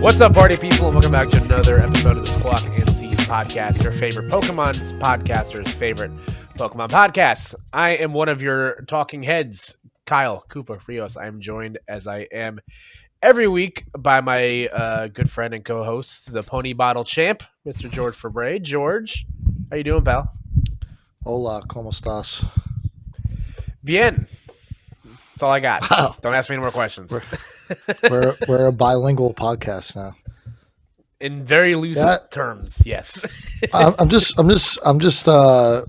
What's up, party people, and welcome back to another episode of the Squawk and Seas podcast, your favorite Pokemon's podcaster's favorite Pokemon podcast. I am one of your talking heads, Kyle Koopa Frios. I am joined, as I am every week, by my good friend and co-host, the Pony Bottle Champ, Mr. George Fabre. George, how you doing, pal? Hola, ¿cómo estás? Bien. That's all I got. Wow. Don't ask me any more questions. We're a bilingual podcast now. In very loose terms, yes. I'm just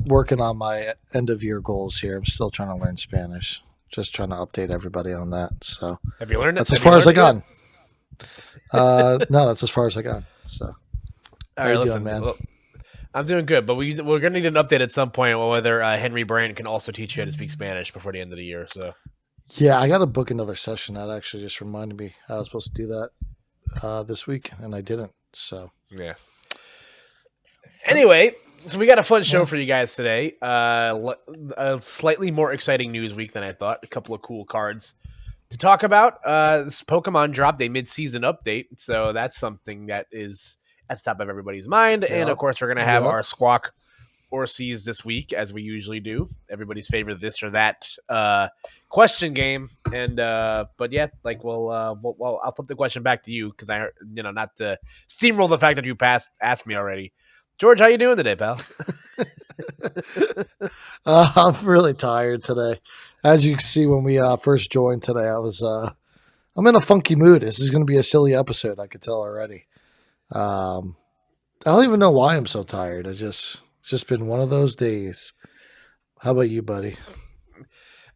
working on my end of year goals here. I'm still trying to learn Spanish. Just trying to update everybody on that. So have you learned it? That's as far as I got. No, that's as far as I got. So all right, listen, man. Well, I'm doing good, but we're going to need an update at some point on whether Henry Brand can also teach you how to speak Spanish before the end of the year. So yeah, I got to book another session. That actually just reminded me I was supposed to do that this week, and I didn't. So yeah. Anyway, so we got a fun show for you guys today. A slightly more exciting news week than I thought. A couple of cool cards to talk about. This Pokemon dropped a mid-season update, so that's something that is at the top of everybody's mind. Yep. And of course, we're going to have our Squawk or Seas this week, as we usually do. Everybody's favorite this or that question game. And but yeah, like I'll flip the question back to you because not to steamroll the fact that you asked me already. George, how you doing today, pal? I'm really tired today. As you can see, when we first joined today, I'm in a funky mood. This is going to be a silly episode. I could tell already. I don't even know why I'm so tired. It's just been one of those days. How about you, buddy?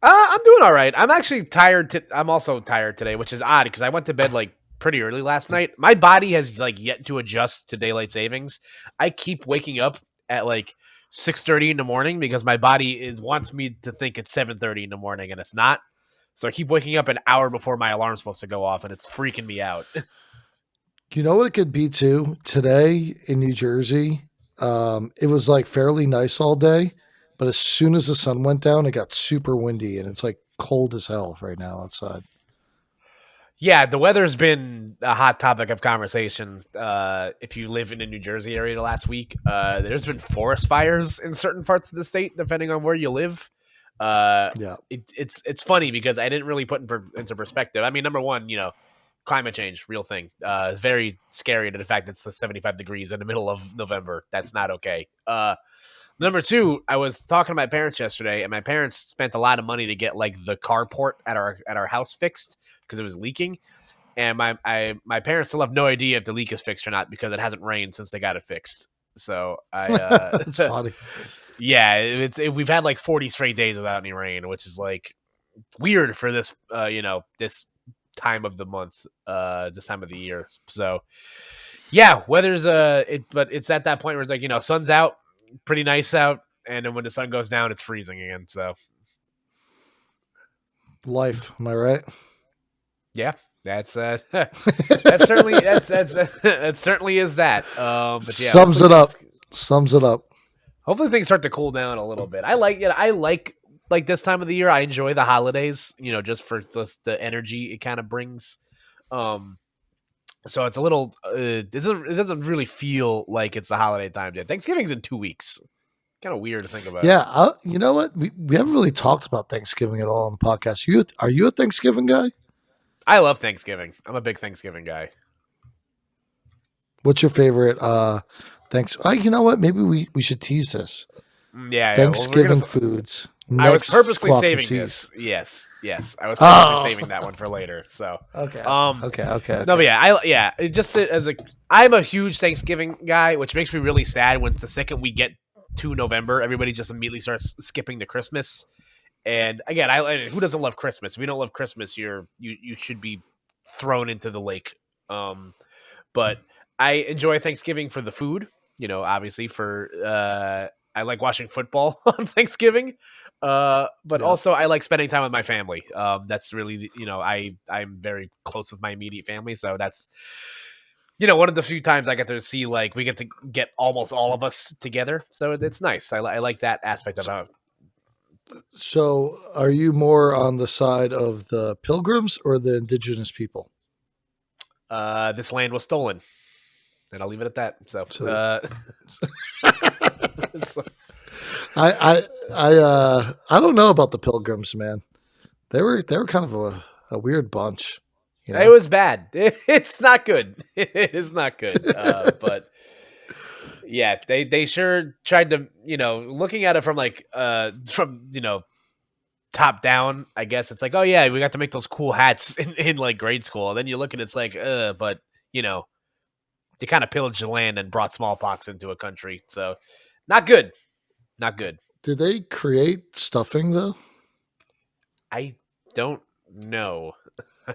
I'm doing all right. I'm actually tired. I'm also tired today, which is odd because I went to bed pretty early last night. My body has yet to adjust to daylight savings. I keep waking up at 6:30 in the morning because my body wants me to think it's 7:30 in the morning, and it's not. So I keep waking up an hour before my alarm's supposed to go off, and it's freaking me out. You know what it could be too? Today in New Jersey, it was fairly nice all day, but as soon as the sun went down, it got super windy, and it's cold as hell right now outside. Yeah, the weather's been a hot topic of conversation. If you live in the New Jersey area the last week, there's been forest fires in certain parts of the state, depending on where you live. It's funny because I didn't really put into perspective. I mean, number one, climate change, real thing. It's very scary to the fact that it's 75 degrees in the middle of November. That's not okay. Number two, I was talking to my parents yesterday, and my parents spent a lot of money to get the carport at our house fixed because it was leaking. And my parents still have no idea if the leak is fixed or not because it hasn't rained since they got it fixed. So That's funny. Yeah, we've had 40 straight days without any rain, which is weird for this this time of the month, this time of the year. So yeah, weather's but it's at that point where it's sun's out, pretty nice out, and then when the sun goes down, it's freezing again. So life, am I right? Yeah, that's that certainly is that. But yeah, sums it up. Hopefully things start to cool down a little bit. I like this time of the year. I enjoy the holidays, just for the energy it kind of brings. So it's a little. It doesn't really feel like it's the holiday time yet. Thanksgiving's in 2 weeks. Kind of weird to think about. Yeah, you know what? We haven't really talked about Thanksgiving at all on the podcast. Are you a Thanksgiving guy? I love Thanksgiving. I'm a big Thanksgiving guy. What's your favorite? You know what? Maybe we should tease this. Yeah, Thanksgiving foods. I was purposely saving this. Yes. I was purposely saving that one for later. So okay. No, but yeah. I'm a huge Thanksgiving guy, which makes me really sad when it's the second we get to November, everybody just immediately starts skipping to Christmas. And again, who doesn't love Christmas? If you don't love Christmas, you should be thrown into the lake. But I enjoy Thanksgiving for the food. Obviously I like watching football on Thanksgiving. But also I like spending time with my family. That's really, I'm very close with my immediate family. So that's, one of the few times I get to see, we get to get almost all of us together. So it's nice. I like that aspect of it. So are you more on the side of the pilgrims or the indigenous people? This land was stolen, and I'll leave it at that. So, So so I don't know about the Pilgrims, man. They were kind of a weird bunch, you it know. was bad. It's not good. It is not good. But yeah, they sure tried to, looking at it from from top down. I guess it's like, oh yeah, we got to make those cool hats in like grade school. And then you look and it's like, but you know, you kind of pillaged the land and brought smallpox into a country. So not good. Not good. Did they create stuffing though? I don't know. I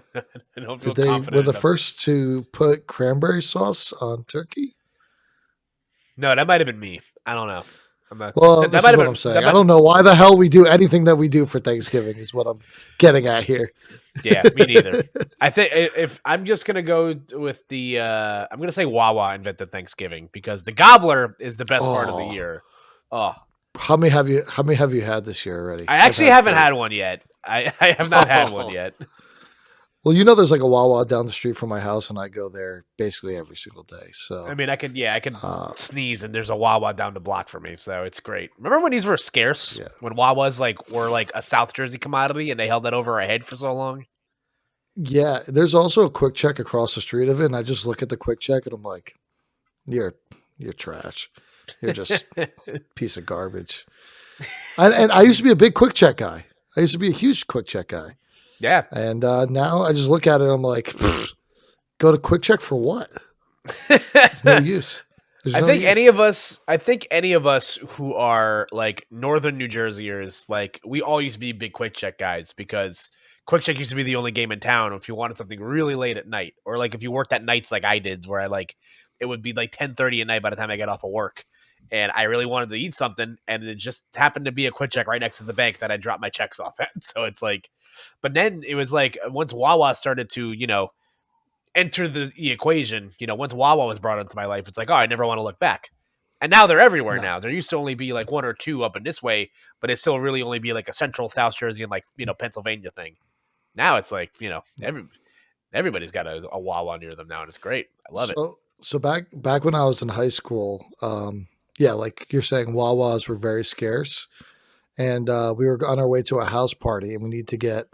don't feel Did they were confident the enough. first to put cranberry sauce on turkey? No, that might have been me. I don't know. I'm not. Well, That this might is have what I'm been. That saying. I might. don't know why the hell we do anything that we do for Thanksgiving. Is what I'm getting at here. Yeah, me neither. I think if I'm just gonna go with the, I'm gonna say Wawa invented Thanksgiving because the gobbler is the best part of the Oh, year. Oh, how many have you had this year already? I I've actually had haven't 3. had one yet. I have not had one yet. Well, you know, there's like a Wawa down the street from my house, and I go there basically every single day. I So, mean, I could uh, sneeze and there's a Wawa down the block for me, so it's great. Remember when these were scarce? yeah, When Wawas were like a South Jersey commodity and they held that over our head for so long? yeah. There's also a Quick Check across the street of it, and I just look at the Quick Check, and I'm like, you're you're trash. You're just piece of garbage. And I used to be a big Quick Check guy. I used to be a huge Quick Check guy, Yeah. and now I just look at it, and I'm like, go to Quick Check for what? There's no use. There's no use. I think any of us who are like northern New Jerseyers, like we all used to be big Quick Check guys because Quick Check used to be the only game in town if you wanted something really late at night, or like if you worked at nights like I did, where I like it would be like 10:30 at night by the time I got off of work, and I really wanted to eat something, and it just happened to be a Quick Check right next to the bank that I dropped my checks off at. So it's like, but then it was like once Wawa started to enter the equation, once Wawa was brought into my life, it's like, oh, I never want to look back. And now they're everywhere No. now. There used to only be like one or two up in this way, but it still really only be like a central South Jersey and like, Pennsylvania thing. Now it's like, everybody's got a Wawa near them now, and it's great. I love it. So back when I was in high school, yeah, like you're saying, Wawas were very scarce, and we were on our way to a house party, and we need to get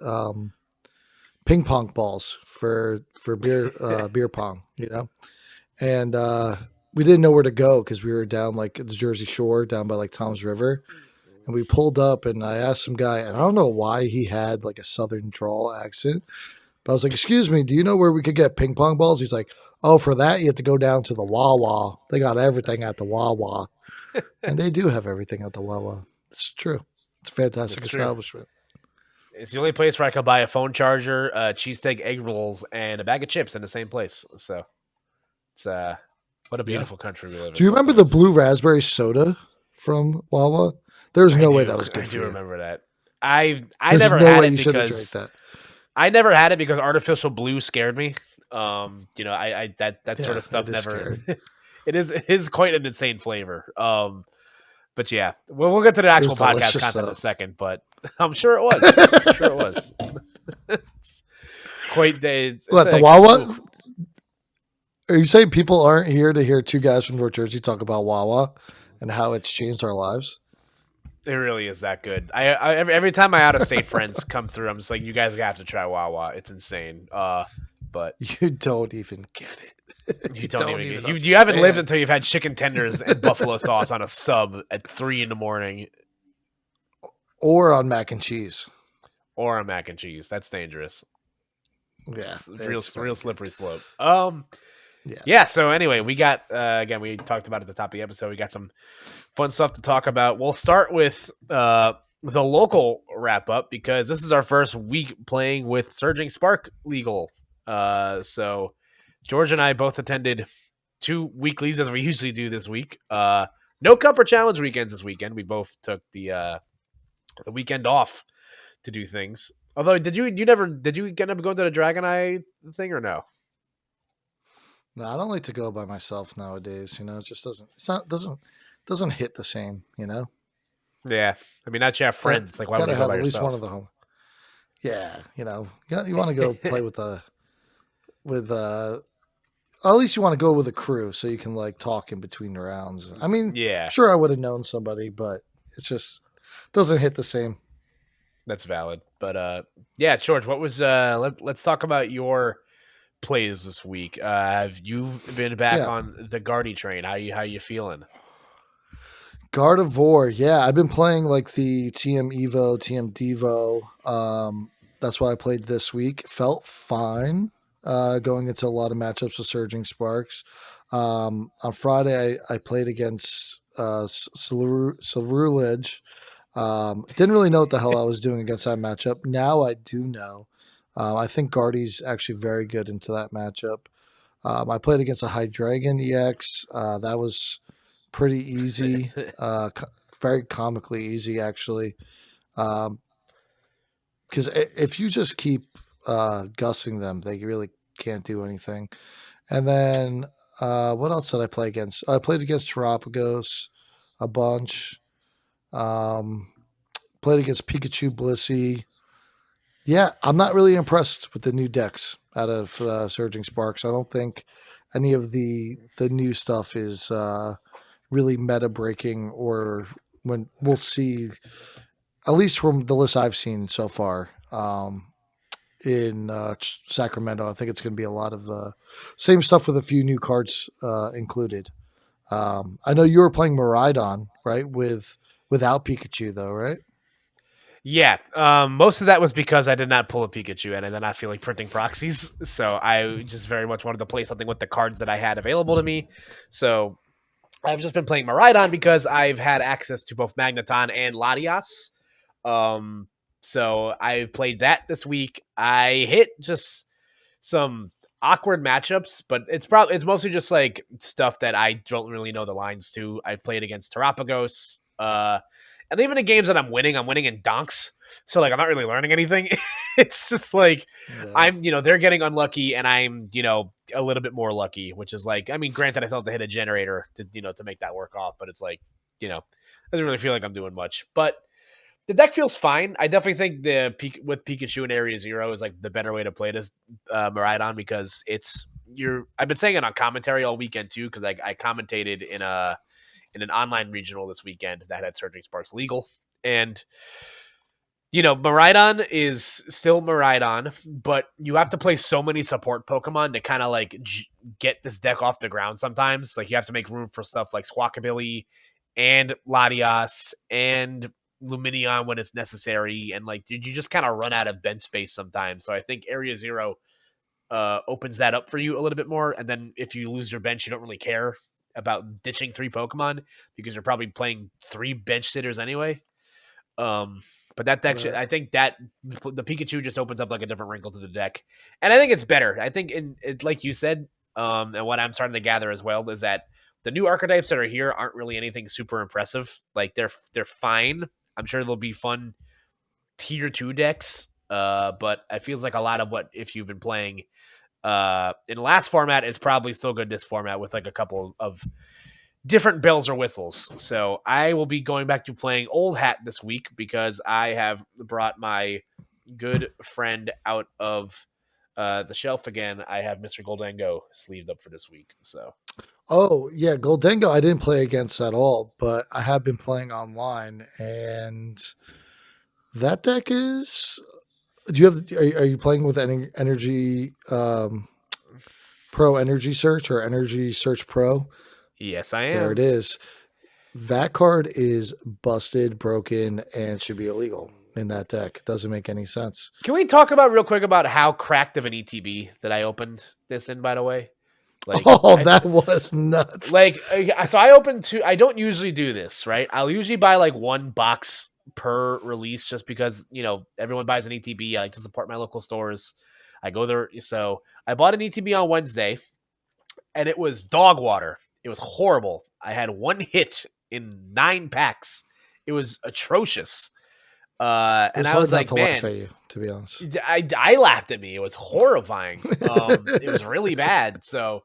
ping pong balls for beer pong, and we didn't know where to go because we were down like at the Jersey Shore, down by like Tom's River, and we pulled up, and I asked some guy, and I don't know why he had like a Southern drawl accent. But I was like, "Excuse me, do you know where we could get ping pong balls?" He's like, "Oh, for that you have to go down to the Wawa. They got everything at the Wawa, and they do have everything at the Wawa. It's true. It's a fantastic It's true. establishment." It's the only place where I could buy a phone charger, cheesesteak, egg rolls, and a bag of chips in the same place. So it's what a Yeah. beautiful country we live Do in you remember the sometimes. blue raspberry soda from Wawa? There's no way that was I good for do you. remember that. I There's never no had way it you should have drank because that. artificial blue scared me. I that sort Yeah, of stuff it is never. scary. It is quite an insane flavor. But yeah, we'll get to the It was actual podcast delicious content in though. a second. But I'm sure it was. I'm sure it was. It's quite it's What the a oof. Wawa? Are you saying people aren't here to hear two guys from North Jersey talk about Wawa and how it's changed our lives? It really is that good. Every time my out of state friends come through, I'm just like, you guys have to try Wawa. It's insane. But You don't even get it. you You don't don't even even you haven't lived understand. until you've had chicken tenders and buffalo sauce on a sub at 3 a.m. Or on mac and cheese. or a mac and cheese. That's dangerous. Yeah, It's it's very real good. slippery slope. Yeah. Yeah. So anyway, we got again. We talked about it at the top of the episode. We got some fun stuff to talk about. We'll start with the local wrap up because this is our first week playing with Surging Spark Legal. So George and I both attended 2 weeklies as we usually do this week. No Cup or Challenge weekends this weekend. We both took the weekend off to do things. Although, did you end up going to the Dragon Eye thing or no? No, I don't like to go by myself nowadays. It just doesn't hit the same. Yeah, I mean, not you have friends. Like, why would Gotta you go have by at least one yourself? of the home. Yeah, you want to go play with with at least you want to go with a crew so you can like talk in between the rounds. I mean, Yeah, sure I would have known somebody, but it's just doesn't hit the same. that's valid. But yeah, George, what was let's talk about your plays this week. Have you been back Yeah. on the Guardy train? How you feeling? Gardevoir, yeah, I've been playing like the TM Evo, TM Devo. That's what I played this week. Felt fine going into a lot of matchups with Surging Sparks. On Friday, I played against Silverledge. Didn't really know what the hell I was doing against that matchup. Now I do know. I think Guardy's actually very good into that matchup. I played against a High Dragon EX. That was pretty easy, very comically easy, actually. Because if you just keep gussing them, they really can't do anything. And then what else did I play against? I played against Terapagos a bunch. Um, Played against Pikachu Blissey. Yeah, I'm not really impressed with the new decks out of Surging Sparks. I don't think any of the new stuff is really meta breaking, or when we'll see, at least from the list I've seen so far in Sacramento. I think it's going to be a lot of the same stuff with a few new cards included. I know you were playing Miraidon, right? Without Pikachu though, right? Yeah, most of that was because I did not pull a Pikachu and I did not feel like printing proxies. So I just very much wanted to play something with the cards that I had available to me. So I've just been playing Miraidon because I've had access to both Magneton and Latias. Um, so I played that this week. I hit just some awkward matchups, but it's mostly just like stuff that I don't really know the lines to. I played against Terapagos, and even in games that I'm winning in donks. So like I'm not really learning anything. It's just like Yeah. they're getting unlucky and I'm, a little bit more lucky, which is like, I mean, granted I still have to hit a generator to make that work off, but it's like, doesn't really feel like I'm doing much. But the deck feels fine. I definitely think with Pikachu in Area Zero is like the better way to play this Miraidon because I've been saying it on commentary all weekend too because I commentated in an online regional this weekend that had Surging Sparks legal, and Miraidon is still Miraidon, but you have to play so many support Pokemon to kind of like get this deck off the ground sometimes. Like you have to make room for stuff like Squawkabilly and Latias and Lumineon when it's necessary, and like you just kind of run out of bench space sometimes. So I think Area Zero opens that up for you a little bit more, and then if you lose your bench, you don't really care about ditching 3 Pokemon because you're probably playing 3 bench sitters anyway. But that deck, Right. I think that the Pikachu just opens up like a different wrinkle to the deck, and I think it's better. I think like you said, and what I'm starting to gather as well is that the new archetypes that are here aren't really anything super impressive. Like they're fine. I'm sure they'll be fun tier 2 decks. But it feels like a lot of what if you've been playing in the last format, it's probably still good this format with like a couple of different bells or whistles. So I will be going back to playing Old Hat this week because I have brought my good friend out of the shelf again. I have Mr. Goldango sleeved up for this week. So Oh yeah, Goldengo I didn't play against at all, but I have been playing online, and that deck is. Do you have? Are you playing with any energy Pro Energy Search or Energy Search Pro? yes, I There it am. is. That card is busted, broken, and should be illegal in that deck. Doesn't make any sense. Can we talk about real quick about how cracked of an ETB that I opened this in? By the way, like Oh, that was nuts. So I opened two. I don't usually do this, right? I'll usually buy like one box per release just because, everyone buys an ETB. I like to support my local stores. I go there. So I bought an ETB on Wednesday and it was dog water. It was horrible. I had one hit in 9 packs. It was atrocious. It And was I hard was not like, to laugh man, at you, to be honest. I laughed at me. It was horrifying. It was really bad. So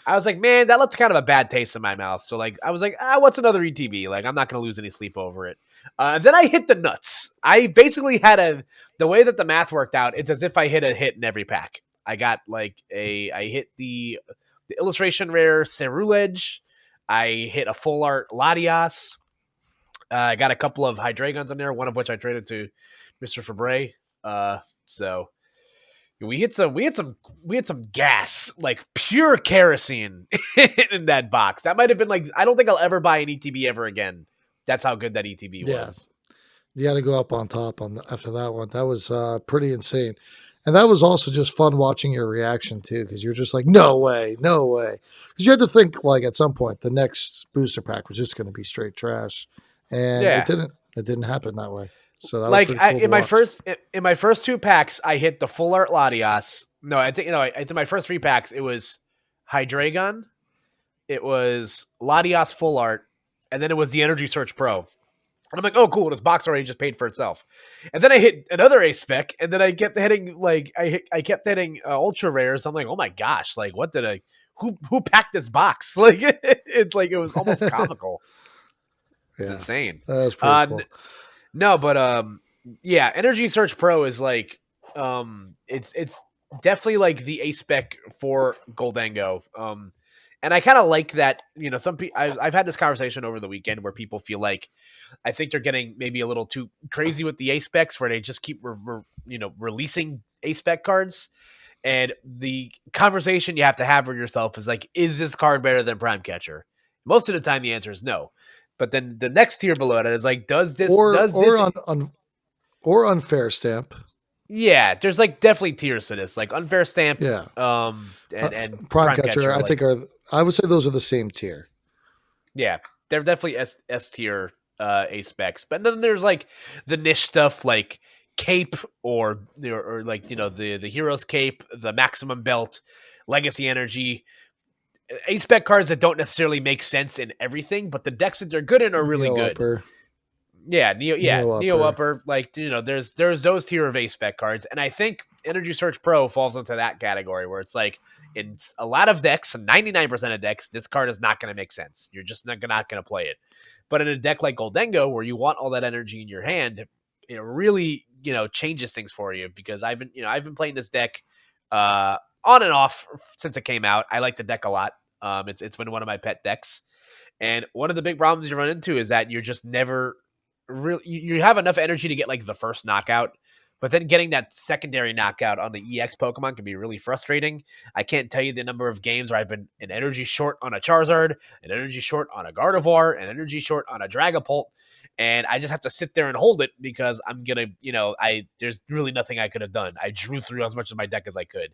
I was like, man, that left kind of a bad taste in my mouth. So like, I was like, what's another ETB? Like, I'm not going to lose any sleep over it. Then I hit the nuts. I basically had the way that the math worked out. It's as if I hit a hit in every pack. I got I hit the illustration rare Cerulege. I hit a full art Latias. I got a couple of Hydreigons in there, one of which I traded to Mr. Fabre. So we had some gas, like pure kerosene in that box. That might have been like, I don't think I'll ever buy an ETB ever again. That's how good that ETB Yeah, was. you got to go up on top after that one. That was pretty insane, and that was also just fun watching your reaction too, because you're just like, no way, no way, because you had to think like at some point the next booster pack was just going to be straight trash, and it Yeah. didn't. It didn't happen that way. So that was Like pretty cool to watch. in my first two packs, I hit the full art Latias. No, I think it's in my first three packs. It was Hydreigon, it was Latias full art, and then it was the Energy Search Pro. And I'm like, oh cool, this box already just paid for itself. And then I hit another A spec, and then I kept hitting I kept hitting ultra rares. I'm like, oh my gosh, like what did I? Who packed this box? Like it's like it was almost comical. It's Yeah, insane. that was pretty Uh, cool. No, but yeah, Energy Search Pro is like it's definitely like the A spec for Goldango. And I kind of like that. Some people I've had this conversation over the weekend where people feel like I think they're getting maybe a little too crazy with the A specs, where they just keep releasing A spec cards. And the conversation you have to have with yourself is like, is this card better than Prime Catcher? Most of the time, the answer is no. But then the next tier below it is like, does Or this or unfair stamp. yeah, there's like definitely tiers to this, like Unfair Stamp, Yeah, and prime Prime catcher. Catcher, I think are I would say those are the same tier. yeah, they're definitely S tier A specs. But then there's like the niche stuff like Cape or like the Hero's Cape, the Maximum Belt, Legacy Energy, A spec cards that don't necessarily make sense in everything, but the decks that they're good in are really Neo good. upper, Yeah, Neo Neo upper. upper, like there's those tier of A spec cards, and I think Energy Search Pro falls into that category where it's like in a lot of decks, 99% of decks, this card is not going to make sense. You're just not going to play it. But in a deck like Goldengo, where you want all that energy in your hand, it really changes things for you, because I've been playing this deck on and off since it came out. I like the deck a lot. It's been one of my pet decks. And one of the big problems you run into is that you're just never really, you have enough energy to get like the first knockout, but then getting that secondary knockout on the EX Pokemon can be really frustrating. I can't tell you the number of games where I've been an energy short on a Charizard, an energy short on a Gardevoir, an energy short on a Dragapult, and I just have to sit there and hold it because I'm gonna, there's really nothing I could have done. I drew through as much of my deck as I could.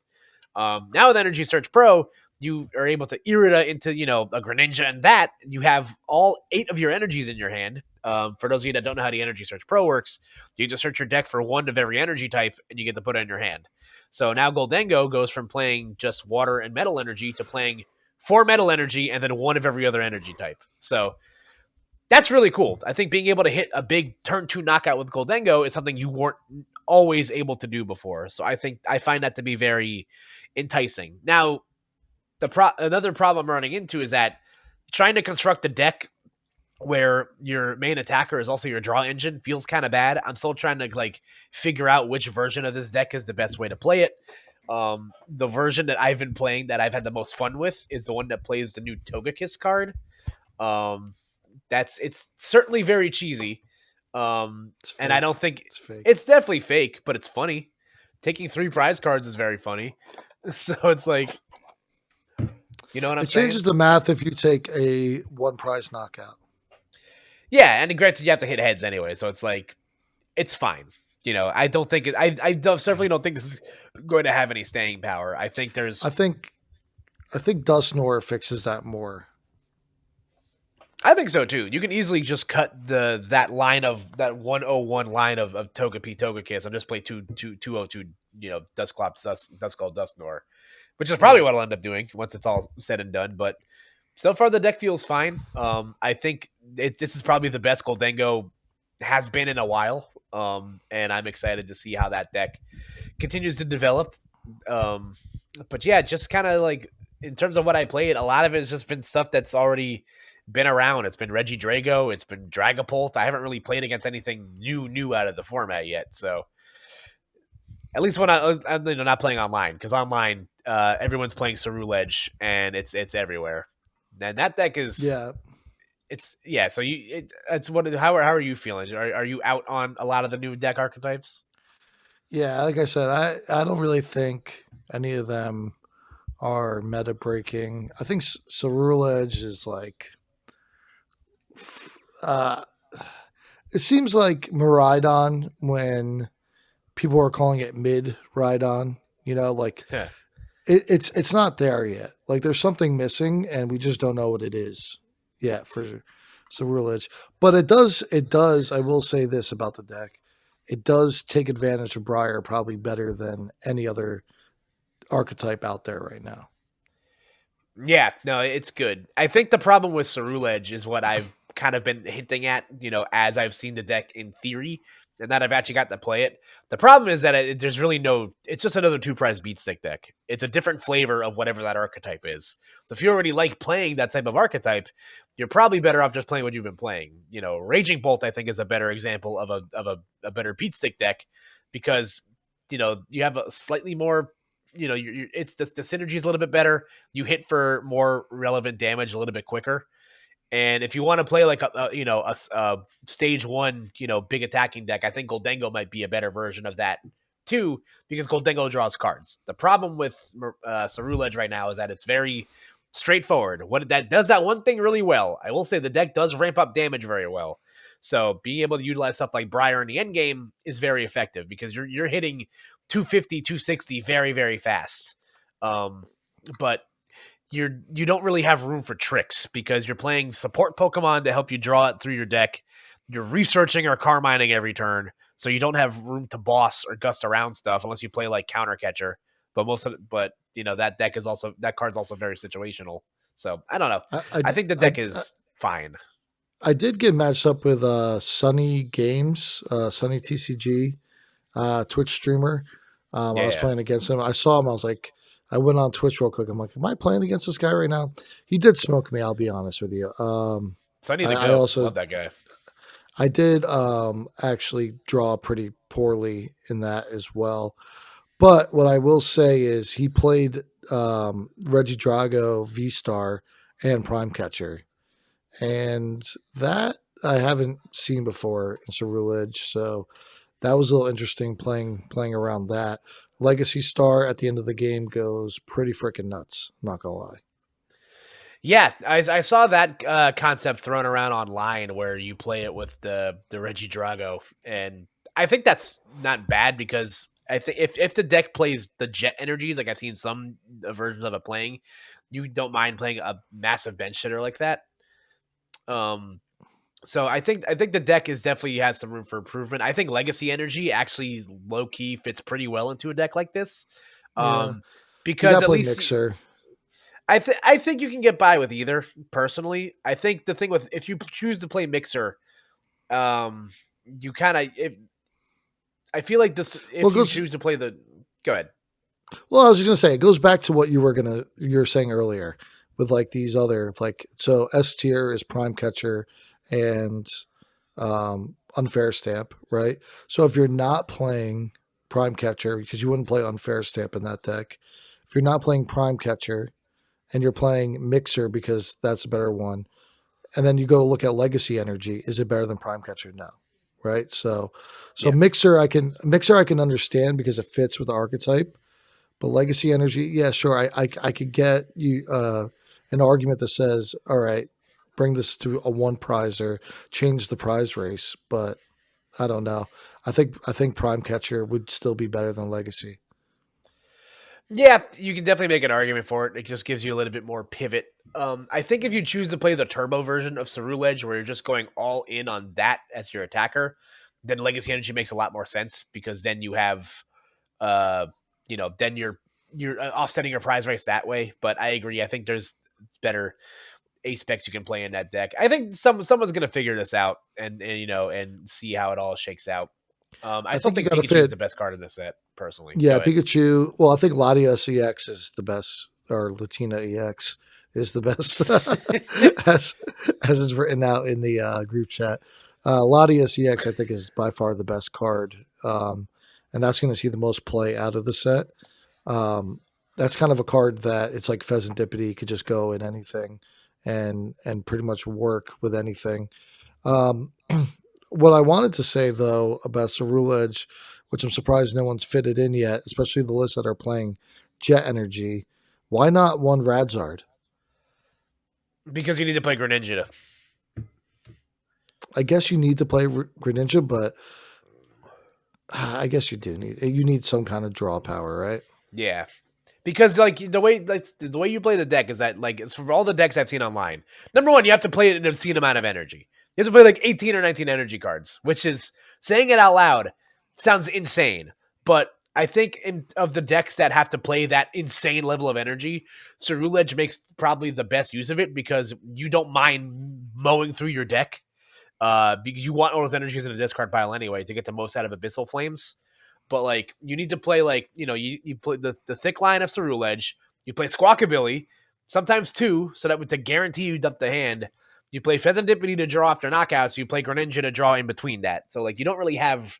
Now with Energy Search Pro, you are able to Irida into, a Greninja, and that you have all 8 of your energies in your hand. For those of you that don't know how the Energy Search Pro works, you just search your deck for one of every energy type, and you get to put it in your hand. So now Goldengo goes from playing just water and metal energy to playing 4 metal energy and then one of every other energy type. So that's really cool. I think being able to hit a big turn 2 knockout with Goldengo is something you weren't always able to do before. So I find that to be very enticing. Now, another problem I'm running into is that trying to construct a deck where your main attacker is also your draw engine feels kind of bad. I'm still trying to like figure out which version of this deck is the best way to play it. The version that I've been playing that I've had the most fun with is the one that plays the new Togekiss card. Um, it's certainly very cheesy. It's And I fake. don't think It's fake. it's definitely fake, but it's funny. Taking 3 prize cards is very funny. So it's like, you know what I'm It saying? changes the math if you take a one prize knockout. Yeah, and granted, you have to hit heads anyway, so it's like it's fine. I don't think I certainly don't think this is going to have any staying power. I think I think I think Dustnor fixes that more. I think so too. You can easily just cut that 101 line of Togepi Togekiss and just play 202, Dusclops, Duskull, Dusknor, which is probably Yeah. what I'll end up doing once it's all said and done. But so far, the deck feels fine. I think this is probably the best Goldengo has been in a while. And I'm excited to see how that deck continues to develop. Um, but yeah, just kind of like in terms of what I played, a lot of it has just been stuff that's already been around. It's been Reggie Drago, it's been Dragapult. I haven't really played against anything new out of the format yet. So At least when I'm not playing online, because online everyone's playing Ceruledge and it's everywhere. And that deck is Yeah, it's yeah. So it's what how are you feeling? Are you out on a lot of the new deck archetypes? yeah. Like I said, I don't really think any of them are meta breaking. I think Cerule Edge is like, uh, it seems like Miraidon when people are calling it mid Rhydon. You know, like it's not there yet. Like there's something missing, and we just don't know what it is yet for Cerule Edge. But it does. I will say this about the deck: it does take advantage of Briar probably better than any other archetype out there right now. Yeah, no, it's good. I think the problem with Ceruledge is what I've kind of been hinting at, as I've seen the deck in theory, and that I've actually got to play it. The problem is that there's really it's just another two prize beat stick deck. It's a different flavor of whatever that archetype is. So if you already like playing that type of archetype, you're probably better off just playing what you've been playing. Raging Bolt, I think, is a better example of a better beat stick deck because, you have a slightly more it's the synergy is a little bit better. You hit for more relevant damage a little bit quicker. And if you want to play like a stage one, big attacking deck, I think Goldengo might be a better version of that too, because Goldengo draws cards. The problem with Ceruledge right now is that it's very straightforward. What that does that one thing really well. I will say the deck does ramp up damage very well. So being able to utilize stuff like Briar in the end game is very effective because you're hitting 250, 260 very, very fast. But you don't really have room for tricks because you're playing support Pokemon to help you draw it through your deck. You're researching or Carmining every turn, so you don't have room to boss or gust around stuff unless you play like counter catcher. But that card's also very situational. So I don't know. I I, I think the I, deck is fine. I did get matched up with Sunny Games, Sunny TCG, Twitch streamer. I was Yeah, playing against him. I saw him. I was like, I went on Twitch real quick. I'm like, am I playing against this guy right now? He did smoke me. I'll be honest with you. Sunny the I goat. also Love that guy. I did actually draw pretty poorly in that as well. But what I will say is he played Reggie Drago, V Star, and Prime Catcher, and that I haven't seen before in Ceruledge. So that was a little interesting playing around that. Legacy Star at the end of the game goes pretty freaking nuts. I'm not gonna lie. Yeah, I saw that concept thrown around online where you play it with the Reggie Drago, and I think that's not bad because I think if the deck plays the Jet energies, like I've seen some versions of it playing, you don't mind playing a massive bench hitter like that. Um, so I think the deck is definitely has some room for improvement. I think Legacy Energy actually low key fits pretty well into a deck like this, Yeah, um, you because got to at play least Mixer. I think you can get by with either. Personally, I think the thing with if you choose to play Mixer, you kind of I feel like this Well, it if you goes. choose to play the go ahead. Well, I was just gonna say it goes back to what you're saying earlier with like these other like so S tier is Prime Catcher and Unfair Stamp, right? So if you're not playing Prime Catcher because you wouldn't play Unfair Stamp in that deck, if you're not playing Prime Catcher and you're playing Mixer because that's a better one, and then you go to look at Legacy Energy, is it better than Prime Catcher? No, right? So Yeah, Mixer I can understand because it fits with the archetype, but Legacy Energy, yeah, sure, I could get you an argument that says, all right, bring this to a one prize or change the prize race, but I don't know. I think Prime Catcher would still be better than Legacy. yeah, you can definitely make an argument for it. It just gives you a little bit more pivot. I think if you choose to play the turbo version of Ceruledge, where you're just going all in on that as your attacker, then Legacy Energy makes a lot more sense because then you have uh, then you're offsetting your prize race that way. But I agree. I think there's better ace specs you can play in that deck. I think someone's gonna figure this out and see how it all shakes out. I I still think you think got to Pikachu is fit. the best card in this set, personally. Yeah, Go ahead. Pikachu. Well, I think Latias EX is the best, or Latina EX is the best, as as is written out in the group chat. Latias EX, I think, is by far the best card, and that's going to see the most play out of the set. That's kind of a card that it's like Pheasant Dippity could just go in anything and pretty much work with anything. Um, what I wanted to say though about Cerule Edge, which I'm surprised no one's fitted in yet, especially the lists that are playing Jet Energy. Why not one Radzard? Because you need to play Greninja. I guess you need to play Greninja, but I guess you need some kind of draw power, right? Yeah. Because the way you play the deck is that it's from all the decks I've seen online. Number one, you have to play it in an obscene amount of energy. You have to play like 18 or 19 energy cards, which is saying it out loud sounds insane. But I think of the decks that have to play that insane level of energy, Cerulege makes probably the best use of it because you don't mind mowing through your deck. Because you want all those energies in a discard pile anyway to get the most out of Abyssal Flames. But you need to play you play the thick line of Cerulege, you play Squawkabilly, sometimes two, so that to guarantee you dump the hand. You play Pheasantipity to draw after knockouts, you play Greninja to draw in between that. So you don't really have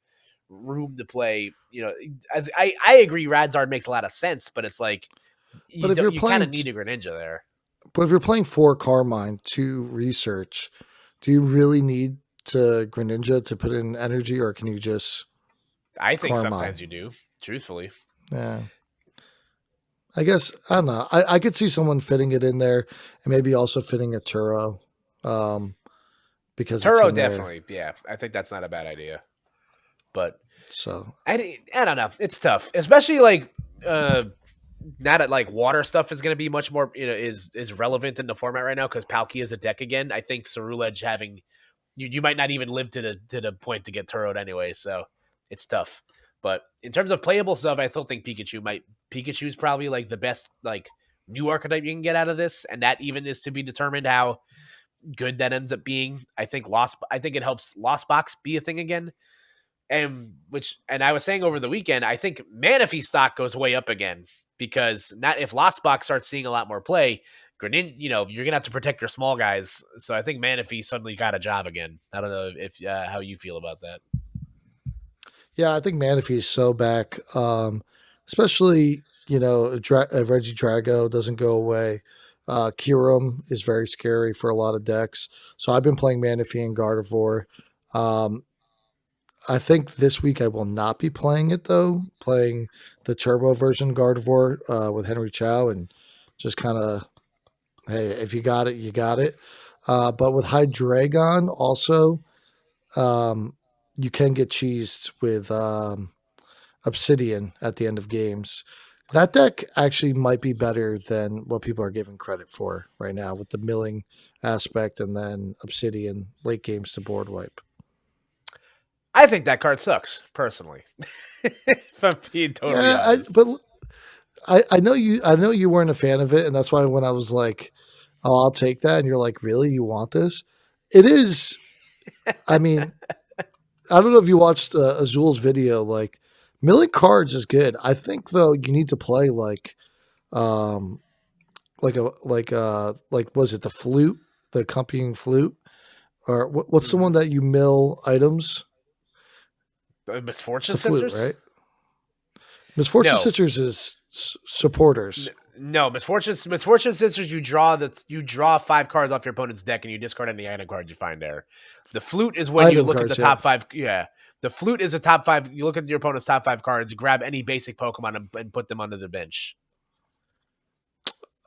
room to play, as I agree Radzard makes a lot of sense, but it's But if you're you kind of playing, need a Greninja there. but if you're playing 4 Carmine to research, do you really need to Greninja to put in energy, or can you just I think Carmine? sometimes you do, truthfully. Yeah. I guess I don't know. I could see someone fitting it in there, and maybe also fitting a Turo, because it's Turo in there. definitely, yeah. I think that's not a bad idea. But So I don't know. It's tough, especially now that water stuff is going to be much more is relevant in the format right now because Palkia is a deck again. I think Cerulege having you might not even live to the point to get Turrowed anyway, so it's tough. But in terms of playable stuff, I still think Pikachu's probably the best new archetype you can get out of this, and that even is to be determined how good that ends up being. I think it helps Lost Box be a thing again. And I was saying over the weekend, I think Manaphy stock goes way up again because not if Lost Box starts seeing a lot more play, you're gonna have to protect your small guys. So I think Manaphy suddenly got a job again. I don't know if how you feel about that. yeah, I think Manaphy is so back, especially Reggie Drago doesn't go away. Kyurem is very scary for a lot of decks, so I've been playing Manaphy and Gardevoir. Um, I think this week I will not be playing it though. Playing the turbo version Gardevoir with Henry Chow and just kind of, hey, if you got it, you got it. But with Hydreigon also, um, you can get cheesed with Obsidian at the end of games. That deck actually might be better than what people are giving credit for right now with the milling aspect and then Obsidian late games to board wipe. I think that card sucks personally. If I'm being totally honest. But I know you weren't a fan of it, and that's why when I was like, "Oh, I'll take that," and you're like, "Really, you want this?" It is. I mean, I don't know if you watched Azul's video. Milling cards is good. I think though you need to play um, was it the flute, the accompanying flute, or what's the one that you mill items? It's Misfortune the flute, Sisters? right? Misfortune No. Sisters is supporters. No, Misfortune Sisters. You draw 5 cards off your opponent's deck, and you discard any item card you find there. The flute is when you Item look cards, at the yeah. top 5. Yeah, the flute is a top 5. You look at your opponent's top 5 cards, grab any basic Pokemon, and put them under the bench.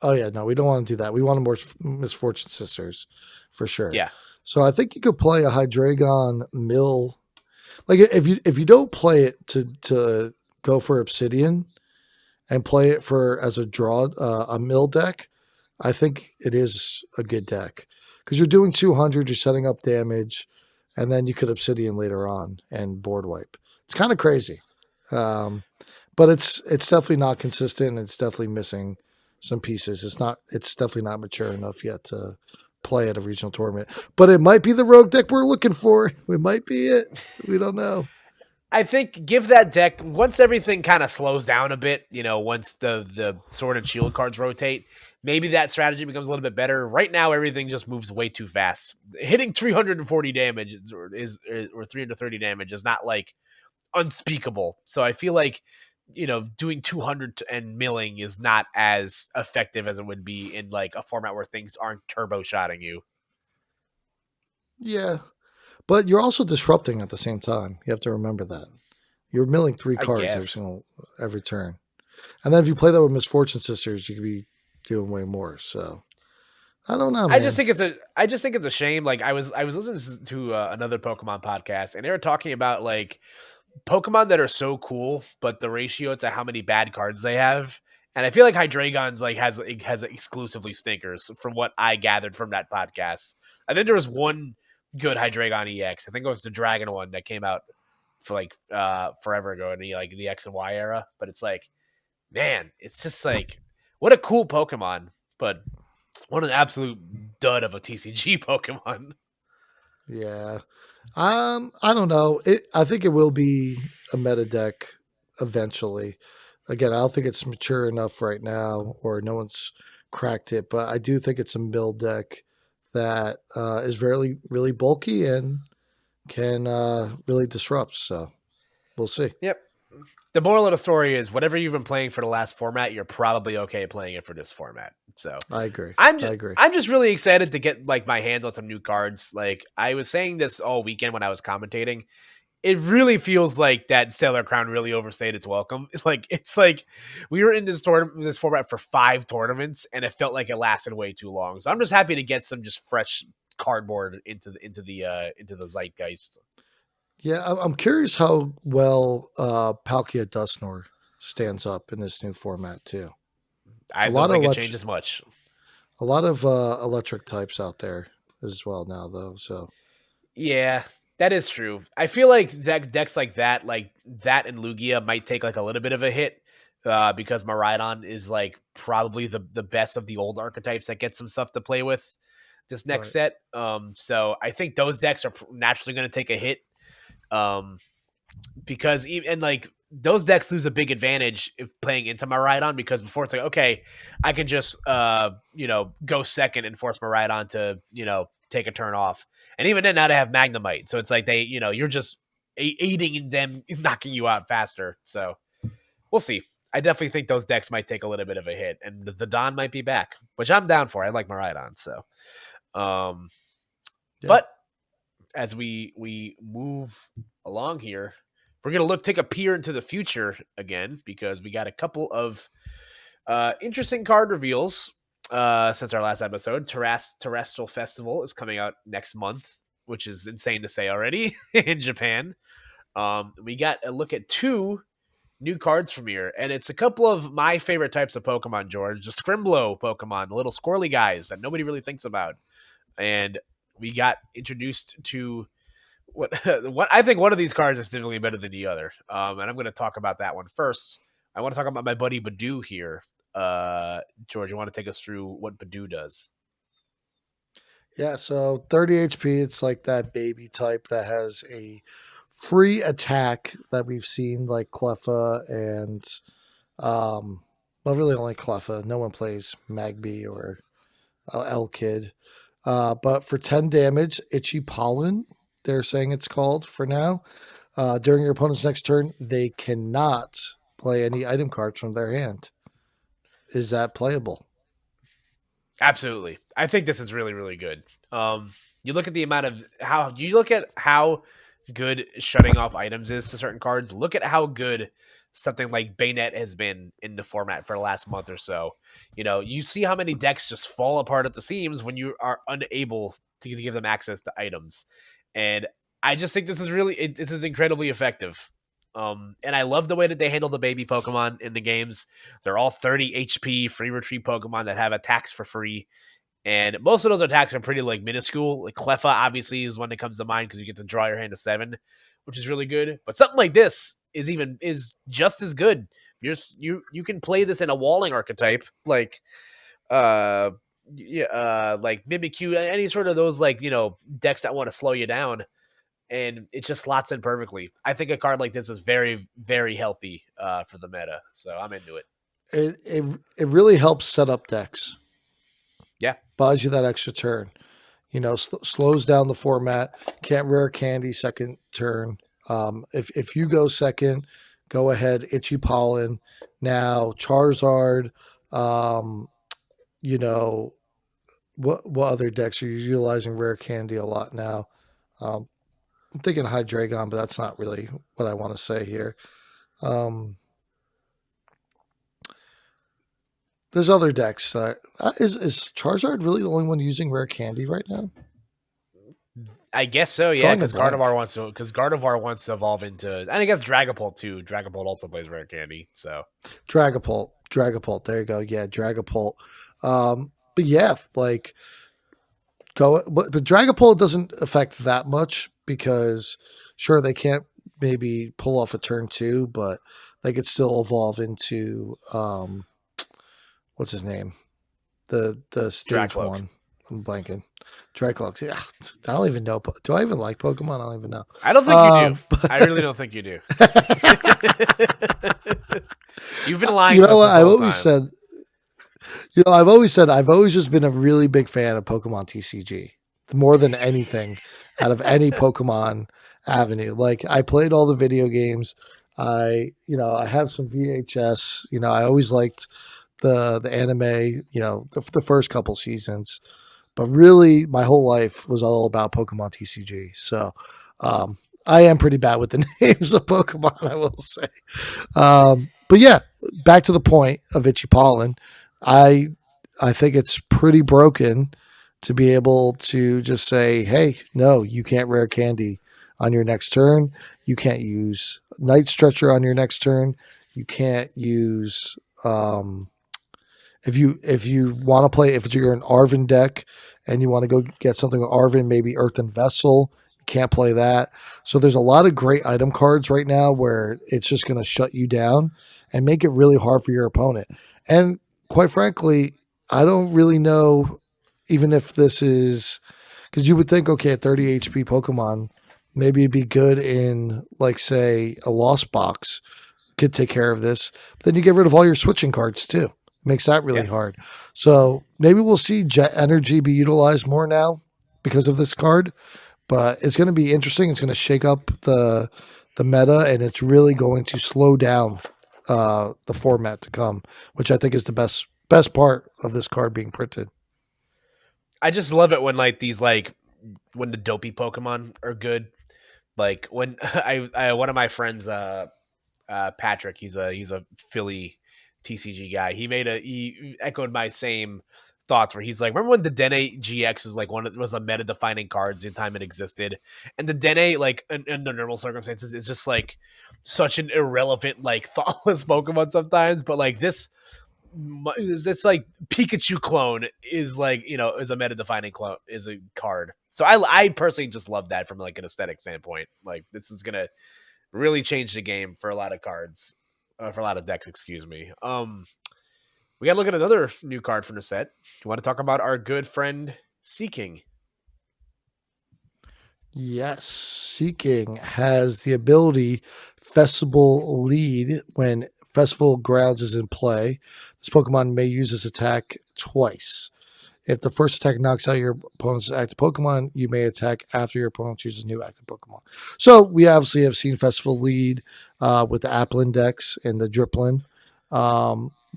Oh yeah, no, we don't want to do that. We want more Misfortune Sisters, for sure. Yeah, So I think you could play a Hydreigon mill. If you don't play it to go for Obsidian and play it for as a draw a mill deck, I think it is a good deck because you're doing 200, you're setting up damage, and then you could Obsidian later on and board wipe. It's kind of crazy, but it's definitely not consistent. It's definitely missing some pieces. It's definitely not mature enough yet to play at a regional tournament. But it might be the rogue deck we're looking for. It might be it. We don't know. I think give that deck once everything kind of slows down a bit. Once the Sword and Shield cards rotate, maybe that strategy becomes a little bit better. Right now, everything just moves way too fast. Hitting 340 damage or 330 damage is not unspeakable. So I feel like doing 200 and milling is not as effective as it would be in like a format where things aren't turbo shotting you. Yeah, but you're also disrupting at the same time. You have to remember that you're milling three I cards guess. every turn, and then if you play that with Misfortune Sisters, you could be doing way more. So I don't know, man. I just think it's a shame. Like I was listening to another Pokemon podcast, and they were talking about like Pokemon that are so cool, but the ratio to how many bad cards they have. And I feel like Hydreigon's like has exclusively stinkers from what I gathered from that podcast. I think there was one good Hydreigon EX. I think it was the Dragon one that came out for like forever ago in the X and Y era. But it's like, man, it's just like what a cool Pokemon, but what an absolute dud of a TCG Pokemon. Yeah. I don't know. I think it will be a meta deck eventually. Again, I don't think it's mature enough right now, or no one's cracked it. But I do think it's a mill deck that is really, really bulky and can really disrupt. So we'll see. Yep. The moral of the story is whatever you've been playing for the last format, you're probably okay playing it for this format. So I agree. I'm I just agree. I'm just really excited to get like my hands on some new cards. Like I was saying this all weekend when I was commentating. It really feels like that Stellar Crown really overstayed its welcome. Like it's like we were in this format for 5 tournaments, and it felt like it lasted way too long. So I'm just happy to get some just fresh cardboard into the zeitgeist. Yeah, I'm curious how well Palkia Dustnor stands up in this new format too. A I don't lot of think it electric, changes much. a lot of electric types out there as well now, though. So Yeah, that is true. I feel like decks like that and Lugia might take like a little bit of a hit because Miraidon is like probably the best of the old archetypes that get some stuff to play with this next right, set. So I think those decks are naturally going to take a hit. Um, because even like those decks lose a big advantage if playing into my Rhydon because before it's like okay, I can just go second and force my Rhydon to take a turn off, and even then now they have Magnemite, so it's like you're just aiding in them knocking you out faster. So we'll see. I definitely think those decks might take a little bit of a hit, and the Don might be back, which I'm down for. I like my Rhydon, so um, yeah, but as we move along here, we're gonna take a peer into the future again because we got a couple of interesting card reveals since our last episode. Terrestrial Festival is coming out next month, which is insane to say already in Japan. We got a look at 2 new cards from here, and it's a couple of my favorite types of Pokemon, George. The Scrimblow Pokemon, the little squirrely guys that nobody really thinks about. And we got introduced to what I think one of these cards is significantly better than the other. And I'm going to talk about that one first. I want to talk about my buddy Badoo here. George, you want to take us through what Badoo does? yeah. So 30 HP. It's like that baby type that has a free attack that we've seen, like Cleffa and well, really only Cleffa. No one plays Magby or L Kid. But for 10 damage, Itchy Pollen, they're saying it's called for now. During your opponent's next turn, they cannot play any item cards from their hand. Is that playable? Absolutely. I think this is really, really good. You look at the amount of how good shutting off items is to certain cards. Look at how good something like Bayonet has been in the format for the last month or so. You see how many decks just fall apart at the seams when you are unable to give them access to items. And I just think this is incredibly effective. And I love the way that they handle the baby Pokemon in the games. They're all 30 HP free retreat Pokemon that have attacks for free. And most of those attacks are pretty like minuscule. Like Cleffa obviously is one that comes to mind because you get to draw your hand to 7, which is really good. But something like this is just as good. You can play this in a walling archetype like like Mimikyu, any sort of those like decks that want to slow you down, and it just slots in perfectly. I think a card like this is very, very healthy for the meta, so I'm into it. It really helps set up decks. Yeah, Buys you that extra turn. Slows down the format. Can't rare candy second turn. If you go second, go ahead, Itchy Pollen. Now Charizard, um, you know, what other decks are you utilizing rare candy a lot now? Um, I'm thinking Hydreigon, but that's not really what I want to say here. Um, there's other decks. Is Charizard really the only one using rare candy right now? I guess so, yeah, Drawing a because blank. Gardevoir wants to evolve into, and I guess Dragapult too. Dragapult also plays rare candy, so Dragapult. There you go. Yeah, Dragapult. But yeah, like go, but Dragapult doesn't affect that much because sure they can't maybe pull off a turn two, but they could still evolve into what's his name, the stage Dracloak. one. I'm blanking. Dracloaks. Yeah, I don't even know. Do I even like Pokemon? I don't even know. I don't think you do. I really don't think you do. You've been lying You to know us what? this whole time. I've always just been a really big fan of Pokemon TCG more than anything out of any Pokemon avenue. Like I played all the video games. I have some VHS. I always liked the anime. The first couple seasons, but really my whole life was all about Pokemon TCG. So, I am pretty bad with the names of Pokemon, I will say. But yeah, back to the point of Itchy Pollen. I I think it's pretty broken to be able to just say, "Hey, no, you can't rare candy on your next turn. You can't use Night Stretcher on your next turn. You can't use if you want to play if you're an Arvin deck and you want to go get something with Arvin, maybe Earthen Vessel, you can't play that. So there's a lot of great item cards right now where it's just going to shut you down and make it really hard for your opponent. And quite frankly, I don't really know even if this is because you would think, okay, at 30 HP Pokemon, maybe it'd be good in like say a Lost Box could take care of this. But then you get rid of all your switching cards too. Makes that Yeah. really hard. So maybe we'll see Jet Energy be utilized more now because of this card. But it's going to be interesting. It's going to shake up the meta, and it's really going to slow down the format to come, which I think is the best part of this card being printed. I just love it when when the dopey Pokemon are good. Like when I one of my friends, Patrick, he's a Philly TCG guy. He echoed my same thoughts where he's like, remember when the Dene GX was like was a meta defining cards in time it existed, and the Dene like in the normal circumstances is just like such an irrelevant like thoughtless Pokemon sometimes, but like this like Pikachu clone is like is a meta defining clone is a card. So I personally just love that from like an aesthetic standpoint. Like this is gonna really change the game for a lot of cards, for a lot of decks. Excuse me. We gotta look at another new card from the set. You want to talk about our good friend Seeking? Yes, Seeking has the ability Festival Lead when Festival Grounds is in play. This Pokemon may use this attack twice. If the first attack knocks out your opponent's active Pokemon, you may attack after your opponent chooses a new active Pokemon. So we obviously have seen Festival Lead with the Applin decks and the Driplin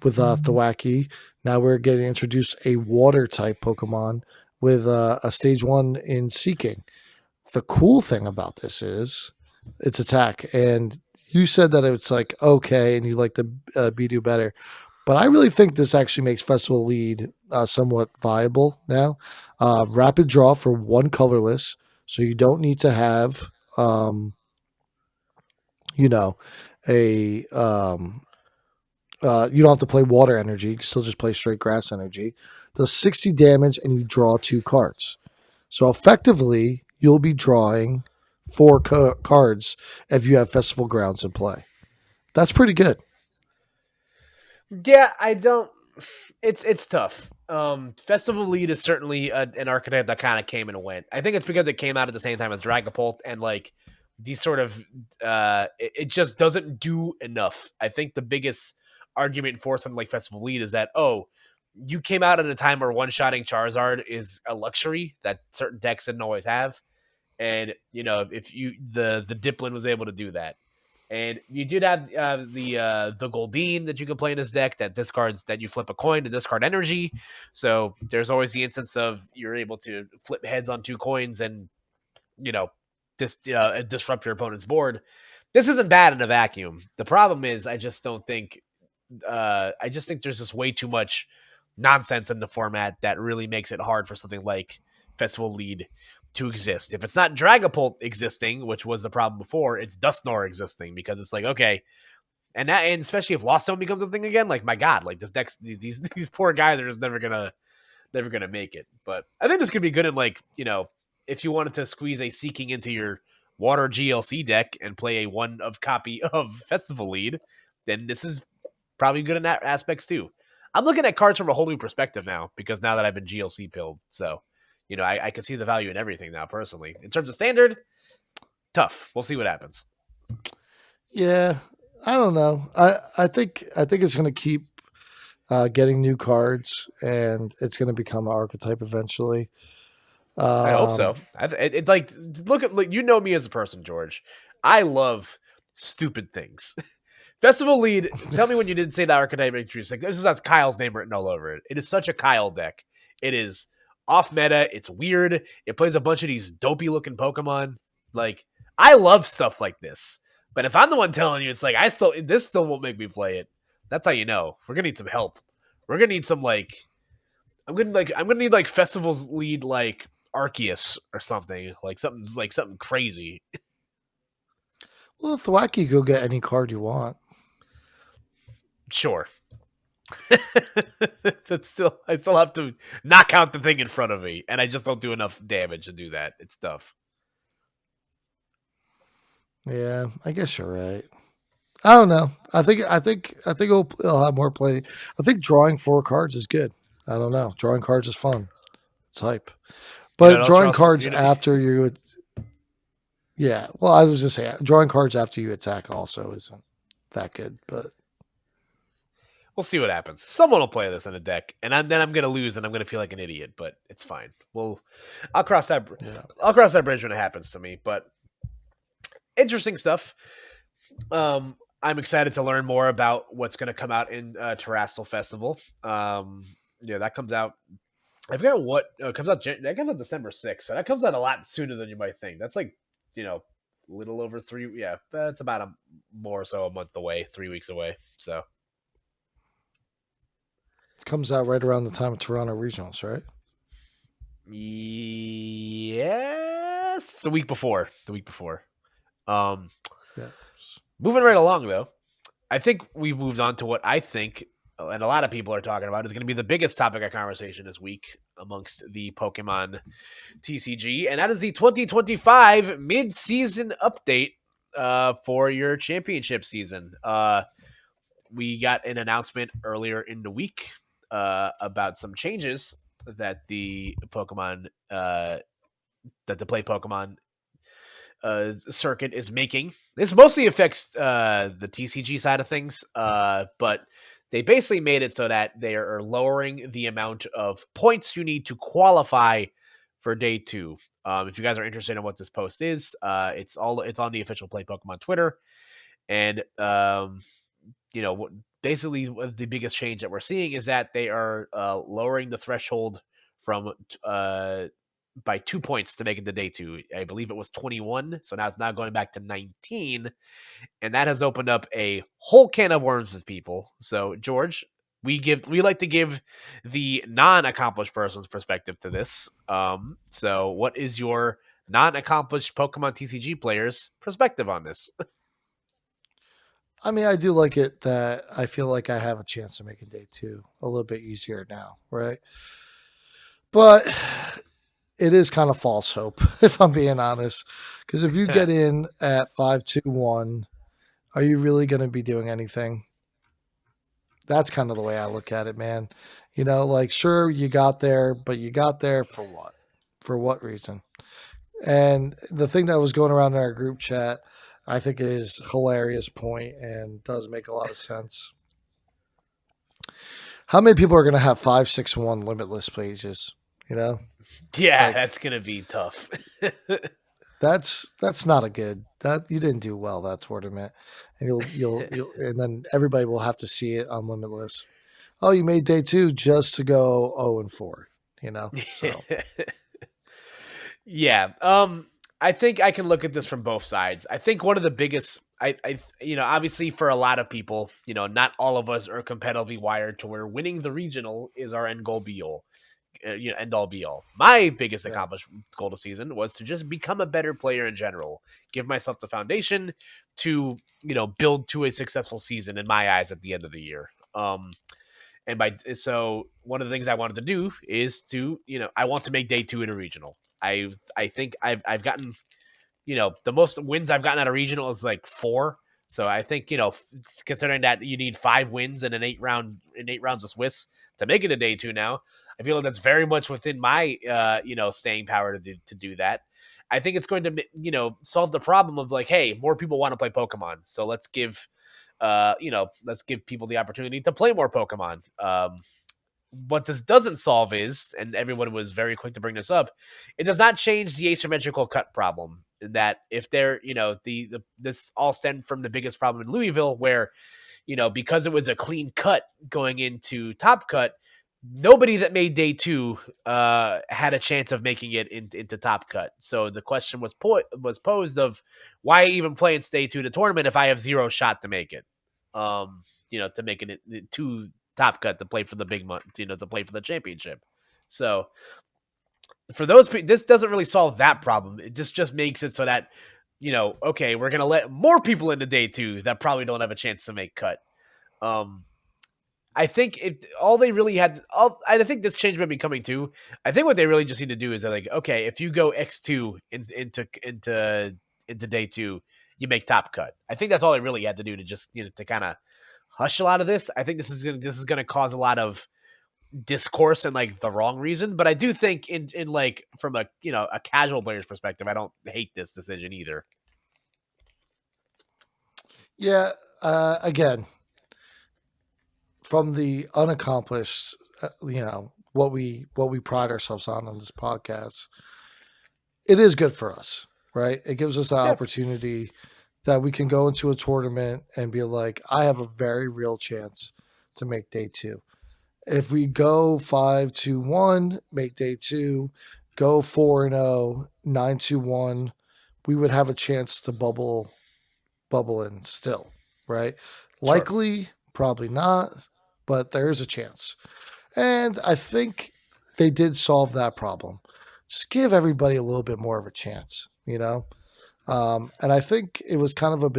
with Thwackey. Now we're getting introduced a water type Pokemon with a stage one in Seeking. The cool thing about this is its attack. And you said that it's like okay, and you like the Bidoof better. But I really think this actually makes Festival Lead somewhat viable now. Rapid draw for one colorless, so you don't need to have, um, you know, a you don't have to play water energy. You can still just play straight grass energy. Does 60 damage, and you draw two cards. So effectively, you'll be drawing four cards if you have Festival Grounds in play. That's pretty good. Yeah, I don't. It's tough. Festival Lead is certainly an archetype that kind of came and went. I think it's because it came out at the same time as Dragapult, and like these sort of it just doesn't do enough. I think the biggest argument for something like Festival Lead is that you came out at a time where one shotting Charizard is a luxury that certain decks didn't always have, And if the Diplin was able to do that, and you did have the Goldeen that you can play in this deck that discards that you flip a coin to discard energy. So there's always the instance of you're able to flip heads on 2 coins and you know disrupt your opponent's board. This isn't bad in a vacuum. The problem is I just don't think I just think there's just way too much nonsense in the format that really makes it hard for something like Festival Lead to exist. If it's not Dragapult existing, which was the problem before, it's Dusknoir existing because it's like, okay, and especially if Lost Zone becomes a thing again, like my God, like this deck, these poor guys are just never gonna make it. But I think this could be good in like if you wanted to squeeze a Seeking into your Water GLC deck and play a one of copy of Festival Lead, then this is probably good in that aspects too. I'm looking at cards from a whole new perspective now because now that I've been GLC pilled, so I can see the value in everything now. Personally, in terms of standard, tough. We'll see what happens. Yeah, I don't know. I think it's going to keep getting new cards, and it's going to become an archetype eventually. I hope so. Um, It like look at me as a person, George. I love stupid things. Festival Lead. Tell me when you didn't say that archetype introduced. Like this has Kyle's name written all over it. It is such a Kyle deck. It is off meta. It's weird. It plays a bunch of these dopey looking Pokemon. Like I love stuff like this. But if I'm the one telling you, it's like this still won't make me play it. That's how you know we're gonna need some help. We're gonna need some I'm gonna need like Festivals Lead like Arceus or something something crazy. well, Thwacky, go get any card you want. Sure. I still have to knock out the thing in front of me, and I just don't do enough damage to do that. It's tough. Yeah, I guess you're right. I don't know. I think it'll have more play. I think drawing 4 cards is good. I don't know. Drawing cards is fun. It's hype. You know what But else, drawing Ross? cards after you, yeah. Well, I was just saying, drawing cards after you attack also isn't that good. But We'll see what happens. Someone will play this in a deck, and then I'm gonna lose, and I'm gonna feel like an idiot. But it's fine. I'll cross that. yeah, I'll cross that bridge when it happens to me. But interesting stuff. I'm excited to learn more about what's going to come out in Terrestrial Festival. That comes out. I forget what comes out. That comes out December 6th, so that comes out a lot sooner than you might think. That's like a little over 3. Yeah, that's about a month away, 3 weeks away. So it comes out right around the time of Toronto Regionals, right? yes, the week before. The week before. Um, Yeah. Moving right along though. I think we've moved on to what I think, and a lot of people are talking about, is going to be the biggest topic of conversation this week amongst the Pokemon TCG, and that is the 2025 mid-season update for your championship season. We got an announcement earlier in the week about some changes that the Pokemon that the Play Pokemon circuit is making. This mostly affects the TCG side of things, but they basically made it so that they are lowering the amount of points you need to qualify for day 2. If you guys are interested in what this post is, it's on the official Play Pokemon Twitter, and basically the biggest change that we're seeing is that they are lowering the threshold from by 2 points to make it to day 2. I believe it was 21, so now it's now going back to 19, and that has opened up a whole can of worms with people. So, George, we like to give the non-accomplished person's perspective to this. So, what is your non-accomplished Pokemon TCG player's perspective on this? I mean, I do like it that I feel like I have a chance of making day 2 a little bit easier now, right? But it is kind of false hope, if I'm being honest. Because if you get in at 5-2-1, are you really going to be doing anything? That's kind of the way I look at it, man. Like, sure, you got there, but you got there for what? For what reason? And the thing that was going around in our group chat, I think is hilarious point and does make a lot of sense. How many people are going to have 5-6-1 limitless pages? Yeah, Like, that's gonna be tough. That's not a good that you didn't do well that tournament, and you'll and then everybody will have to see it on Limitless. Oh, you made day two just to go 0-4, you know. So Yeah. I think I can look at this from both sides. I think one of the biggest obviously for a lot of people, not all of us are competitively wired to where winning the regional is our end goal be all. End all be all. My biggest yeah, accomplishment goal this season was to just become a better player in general, give myself the foundation to, build to a successful season in my eyes at the end of the year. And by so one of the things I wanted to do is to, I want to make day two in a regional. I think I've gotten, the most wins I've gotten at a regional is like 4. So I think, considering that you need 5 wins and an 8 rounds of Swiss to make it a day two now, I feel like that's very much within my staying power to do that. I think it's going to, solve the problem of like, hey, more people want to play Pokemon, so let's give people the opportunity to play more Pokemon. What this doesn't solve is, and everyone was very quick to bring this up, it does not change the asymmetrical cut problem. That if they're, this all stemmed from the biggest problem in Louisville, where, because it was a clean cut going into Top Cut, nobody that made day two had a chance of making it into Top Cut. So the question was posed of why even play in day two in the tournament if I have zero shot to make it, to make it to Top Cut to play for the big month, to play for the championship. So for those people, this doesn't really solve that problem. It just makes it so that, okay, we're gonna let more people into day two that probably don't have a chance to make cut. Um, I think all they really had. I think this change might be coming too. I think what they really just need to do is they're like, okay, if you go X2 into day two, you make Top Cut. I think that's all they really had to do to just, to kind of hush a lot of this. I think this is gonna cause a lot of discourse and like the wrong reason. But I do think in like from a, a casual player's perspective, I don't hate this decision either. yeah. Again, from the unaccomplished, what we pride ourselves on this podcast, it is good for us, right? It gives us the Yeah, opportunity that we can go into a tournament and be like, I have a very real chance to make day two. If we go 5-1, make day two, go 4-0, 9-1, we would have a chance to bubble in still, right? sure. Likely, probably not, but there is a chance. And I think they did solve that problem. Just give everybody a little bit more of a chance, you know? And I think it was kind of a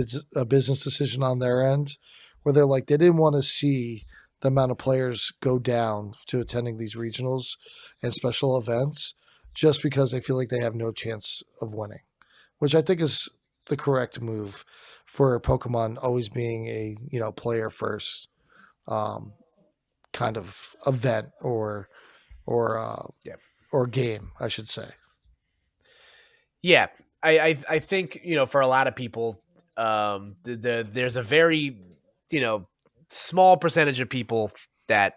business decision on their end where they're like, they didn't want to see the amount of players go down to attending these regionals and special events just because they feel like they have no chance of winning, which I think is the correct move for Pokemon always being a, player first um, kind of event or Yeah. or game, I should say. Yeah, I think, for a lot of people, there's a very, you know small percentage of people that,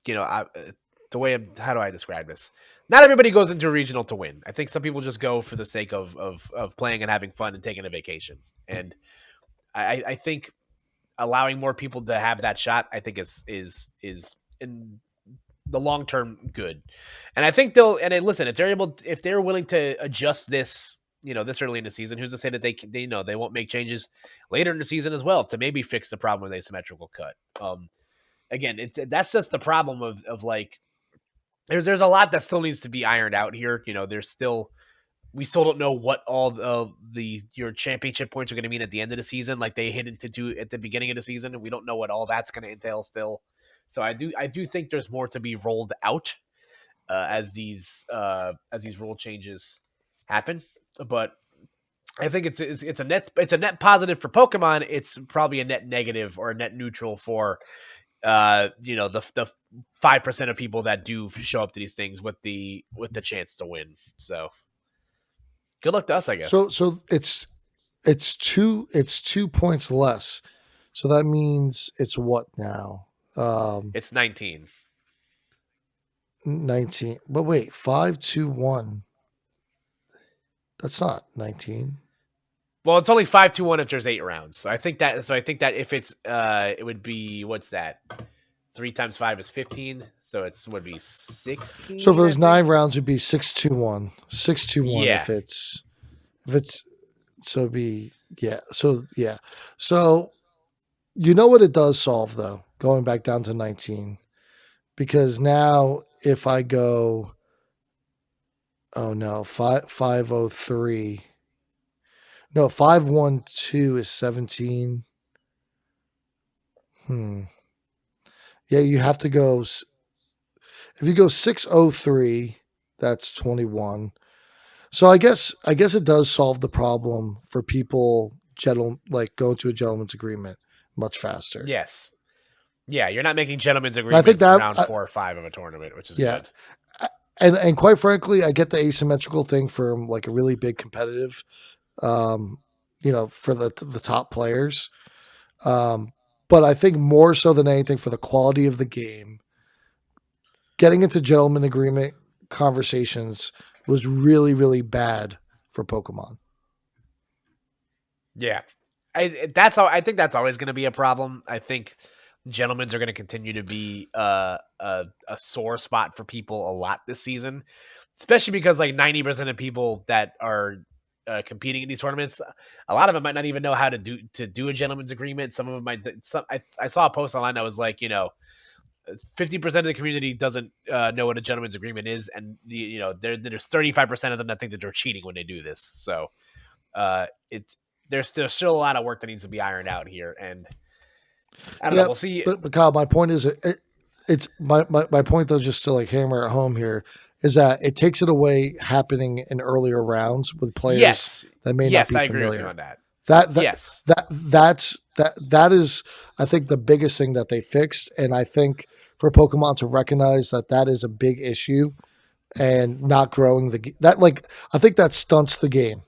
the way how do I describe this? Not everybody goes into a regional to win. I think some people just go for the sake of playing and having fun and taking a vacation. And I think allowing more people to have that shot, I think is in the long term good. And I think listen, if they're willing to adjust this, this early in the season, who's to say that they won't make changes later in the season as well to maybe fix the problem with asymmetrical cut. Again, that's just the problem of like there's a lot that still needs to be ironed out here. There's still we still don't know what all the your championship points are going to mean at the end of the season, like they hit into do at the beginning of the season, and we don't know what all that's going to entail still. So I do think there's more to be rolled out as these rule changes happen. But I think it's a net positive for Pokemon. It's probably a net negative or a net neutral for the 5% of people that do show up to these things with the chance to win. So good luck to us, I guess. So it's 2 points less. So that means it's what now? Um, It's 19. 19. But wait, 5-1. That's not 19. Well, it's only 5-2-1 if there's 8 rounds. So I think that. So I think that if it's it would be what's that? 3 times 5 is 15. So it's would be So if 16. it I was 9 think. rounds, it'd be 6-2-1. 6-2-1 Yeah. if it's so it'd be yeah. So yeah. So you know what it does solve though, going back down to 19. Because now if I go oh no, 503. No, 512 is 17. Hmm. Yeah, you have to go if you go 603, that's 21. So I guess it does solve the problem for people like going to a gentleman's agreement much faster. Yes. Yeah, you're not making gentlemen's And I think agreements in that round 4 or 5 of a tournament, which is yeah. good. And quite frankly, I get the asymmetrical thing for like a really big competitive um for the top players. Um but I think more so than anything for the quality of the game, getting into gentleman agreement conversations was really really bad for Pokemon. Yeah, that's all. I think that's always going to be a problem. I think gentlemen's are going to continue to be a sore spot for people a lot this season, especially because like 90% of people that are competing in these tournaments, a lot of them might not even know how to do a gentleman's agreement. Some of them might. I saw a post online that was like, 50% of the community doesn't know what a gentleman's agreement is, and there's 35% of them that think that they're cheating when they do this. So it's there's still a lot of work that needs to be ironed out here, and I don't know. Yeah, We'll see. but Kyle, my point is, it's my point though, just to like hammer at home here, is that it takes it away happening in earlier rounds with players Yes, that may not yes, be I agree with you familiar. on that. That that Yes, that is, I think, the biggest thing that they fixed, and I think for Pokemon to recognize that that is a big issue and not growing that, like, I think that stunts the game,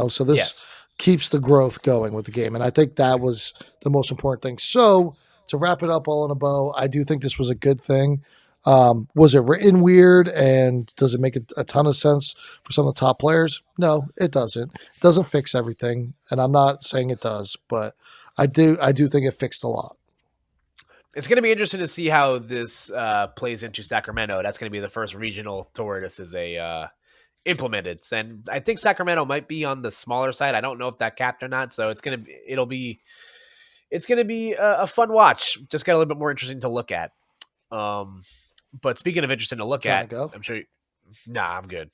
so this yes. keeps the growth going with the game, and I think that was the most important thing. So to wrap it up all in a bow, I do think this was a good thing. Was it written weird, and does it make a ton of sense for some of the top players? No, it doesn't. It doesn't fix everything, and I'm not saying it does, but I do think it fixed a lot. It's going to be interesting to see how this plays into Sacramento. That's going to be the first regional tour this is implemented, and I think Sacramento might be on the smaller side. I don't know if that capped or not, so it's gonna be a fun watch. Just got a little bit more interesting to look at. Um, but speaking of interesting to look Trying to at, go? I'm sure. Nah, I'm good.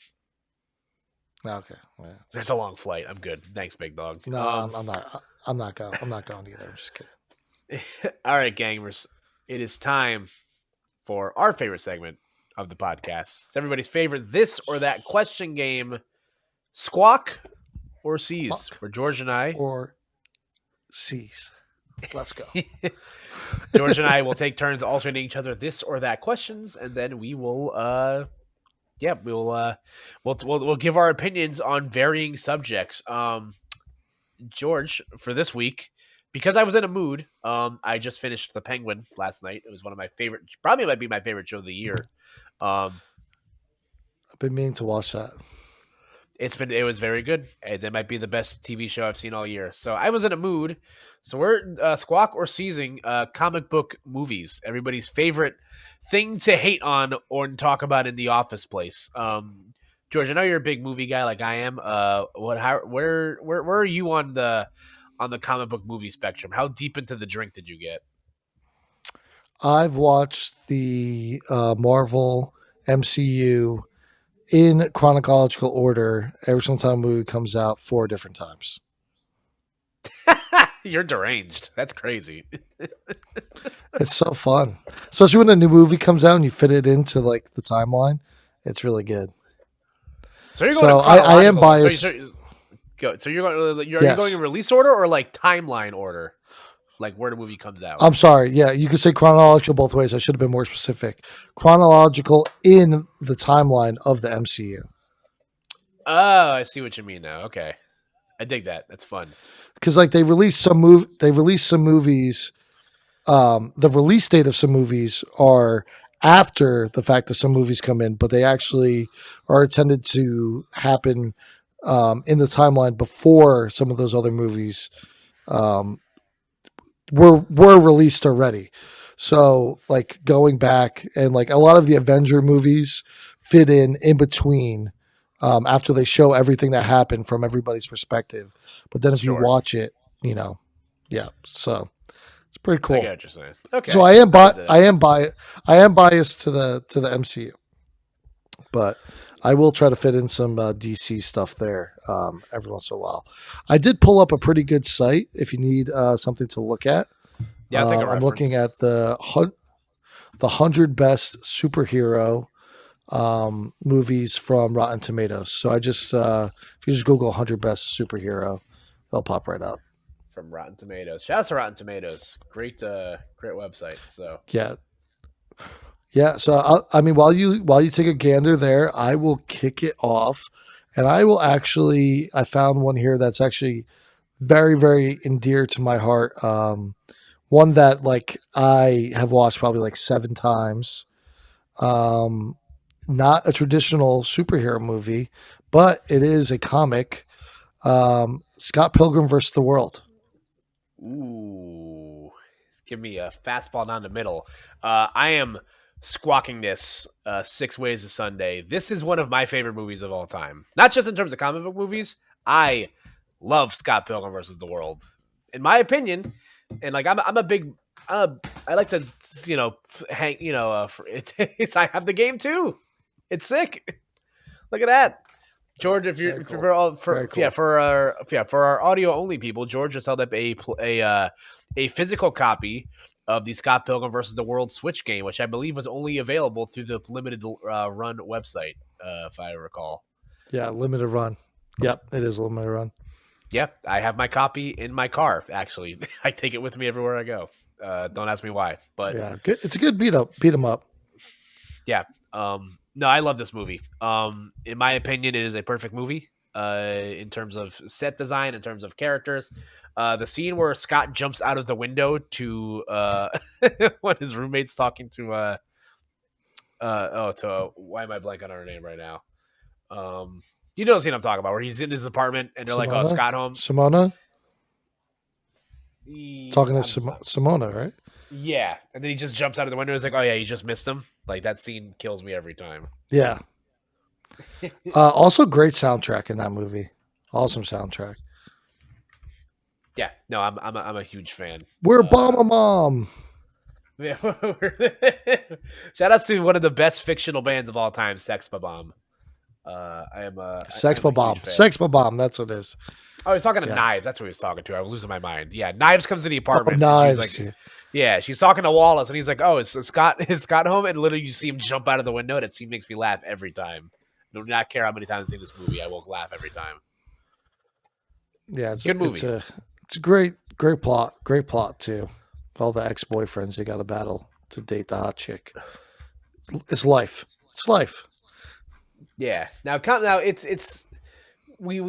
Okay. Yeah. There's a long flight. I'm good. Thanks, big dog. No, I'm not. I'm not going. I'm not going either. I'm just kidding. All right, gamers. It is time for our favorite segment of the podcast. It's everybody's favorite this or that question game, Squawk or Seize, Fuck where George and I or cease. Let's go. George and I will take turns alternating each other this or that questions, and then we will we'll give our opinions on varying subjects. George, for this week, because I was in a mood, I just finished The Penguin last night. It was one of my favorite, probably might be my favorite show of the year. Um, I've been meaning to watch that. it was very good. It might be the best TV show I've seen all year. So I was in a mood. So we're Squawk or Seizing comic book movies. Everybody's favorite thing to hate on or talk about in the office place. George, I know you're a big movie guy like I am. Where are you on the comic book movie spectrum? How deep into the drink did you get? I've watched the Marvel MCU in chronological order every single time a movie comes out 4 different times. You're deranged. That's crazy. It's so fun, especially when a new movie comes out and you fit it into like the timeline. It's really good. So you're going So in I am chronological. biased. So you're going. Are you Yes. going in release order or like timeline order, like where the movie comes out? I'm sorry. Yeah, you could say chronological both ways. I should have been more specific. Chronological in the timeline of the MCU. Oh, I see what you mean now. Okay, I dig that. That's fun. Because like they released some movies. The release date of some movies are after the fact that some movies come in, but they actually are intended to happen in the timeline before some of those other movies um, were released already. So like going back and like a lot of the Avenger movies fit in between after they show everything that happened from everybody's perspective. But then if you Sure. watch it, yeah. So it's pretty I cool. get what you're saying. So Okay. I am biased to the MCU, but I will try to fit in some DC stuff there every once in a while. I did pull up a pretty good site if you need something to look at. Yeah, I'll take a I'm looking reference. at the 100 best superhero movies from Rotten Tomatoes. So I just if you just Google 100 best superhero, they'll pop right up. From Rotten Tomatoes. Shout out to Rotten Tomatoes. Great website. So Yeah, yeah. So I mean, while you take a gander there, I will kick it off, and I will actually I found one here that's actually very very endeared to my heart. One that like I have watched probably like 7 times. Um, Not a traditional superhero movie, but it is a comic. Scott Pilgrim versus the World. ooh. Give me a fastball down the middle. I am squawking this 6 ways to Sunday. This is one of my favorite movies of all time. Not just in terms of comic book movies. I love Scott Pilgrim versus the World. In my opinion, and like I'm a big I like to hang I have the game too. It's sick. Look at that. George, if you're Very if cool. you're all Very for cool. for our audio only people, George just held up a physical copy of the Scott Pilgrim versus the World Switch game, which I believe was only available through the limited run website, if I recall. Yeah, limited run. Yep, it is a limited run. Yep, I have my copy in my car. Actually, I take it with me everywhere I go. Don't ask me why, but Yeah, good. It's a good beat 'em up. yeah. No, I love this movie. In my opinion, it is a perfect movie. In terms of set design, in terms of characters, the scene where Scott jumps out of the window to when his roommate's talking to why am I blanking on her name right now? You know the scene I'm talking about, where he's in his apartment and they're like, "Oh, Simona, Scott home." Simona, talking to I'm stop. Simona, right? Yeah, and then he just jumps out of the window. He's like, "Oh yeah, you just missed him." Like that scene kills me every time. Yeah. Also, great soundtrack in that movie. Awesome soundtrack. Yeah, no, I'm a huge fan. We're Bomb Mom. Yeah, shout out to one of the best fictional bands of all time, Sex Bomb. Sex I'm a huge Bomb. fan. Sex Bomb. That's what it is. Oh, he's talking to Yeah. Knives. That's what he was talking to. I was losing my mind. Yeah, Knives comes to the Oh, apartment and she's Knives. like, yeah, she's talking to Wallace and he's like, oh, is Scott home? And literally you see him jump out of the window and it scene makes me laugh every time. I do not care how many times I've seen this movie. I will laugh every time. Yeah, Good movie. it's a great plot too. All the ex boyfriends they got to battle to date the hot chick. It's life. It's life. Yeah. Now it's we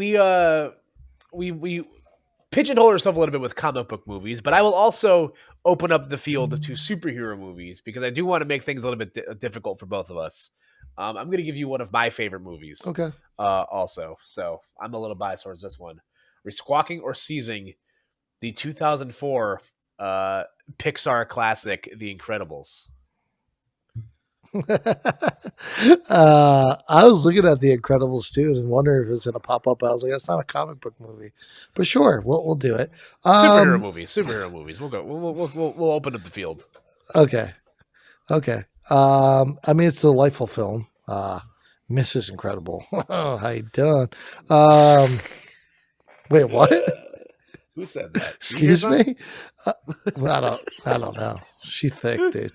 pigeonhole ourselves a little bit with comic book movies, but I will also open up the field to superhero movies because I do want to make things a little bit difficult for both of us. I'm going to give you one of my favorite movies, Okay. also. So I'm a little biased towards this one. We're squawking or seizing the 2004 Pixar classic, The Incredibles. I was looking at The Incredibles too and wondering if it was going to pop up. I was like, that's not a comic book movie, but sure, we'll do it. Superhero movies. We'll go. We'll open up the field. Okay, okay. I mean, it's a delightful film. Mrs. Incredible. How you doing? Wait, what? Who said that? Excuse me. Uh, I don't know. She thick, dude.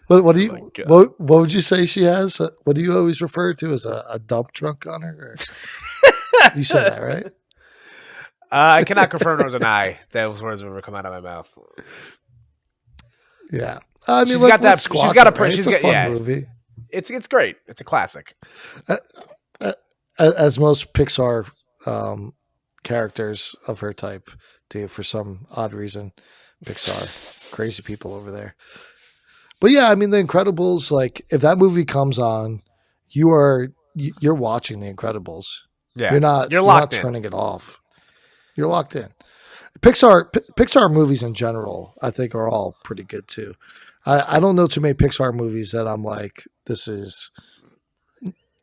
What do Oh my you god. what would you say she has? What do you always refer to as a dump truck on her? Or, you said that right? I cannot confirm nor deny those words will ever come out of my mouth. Yeah. I mean, She's like, got that. let's She's squawk got it, a. right? She's It's a got. fun Yeah. movie. It's great. It's a classic. Uh, as most Pixar characters of her type do, for some odd reason. Pixar, crazy people over there. But yeah, I mean, The Incredibles. Like, if that movie comes on, you are you're watching The Incredibles. Yeah, You're not you're you're not locked in. turning it off. You're locked in. Pixar movies in general, I think, are all pretty good too. I don't know too many Pixar movies that I'm like, this is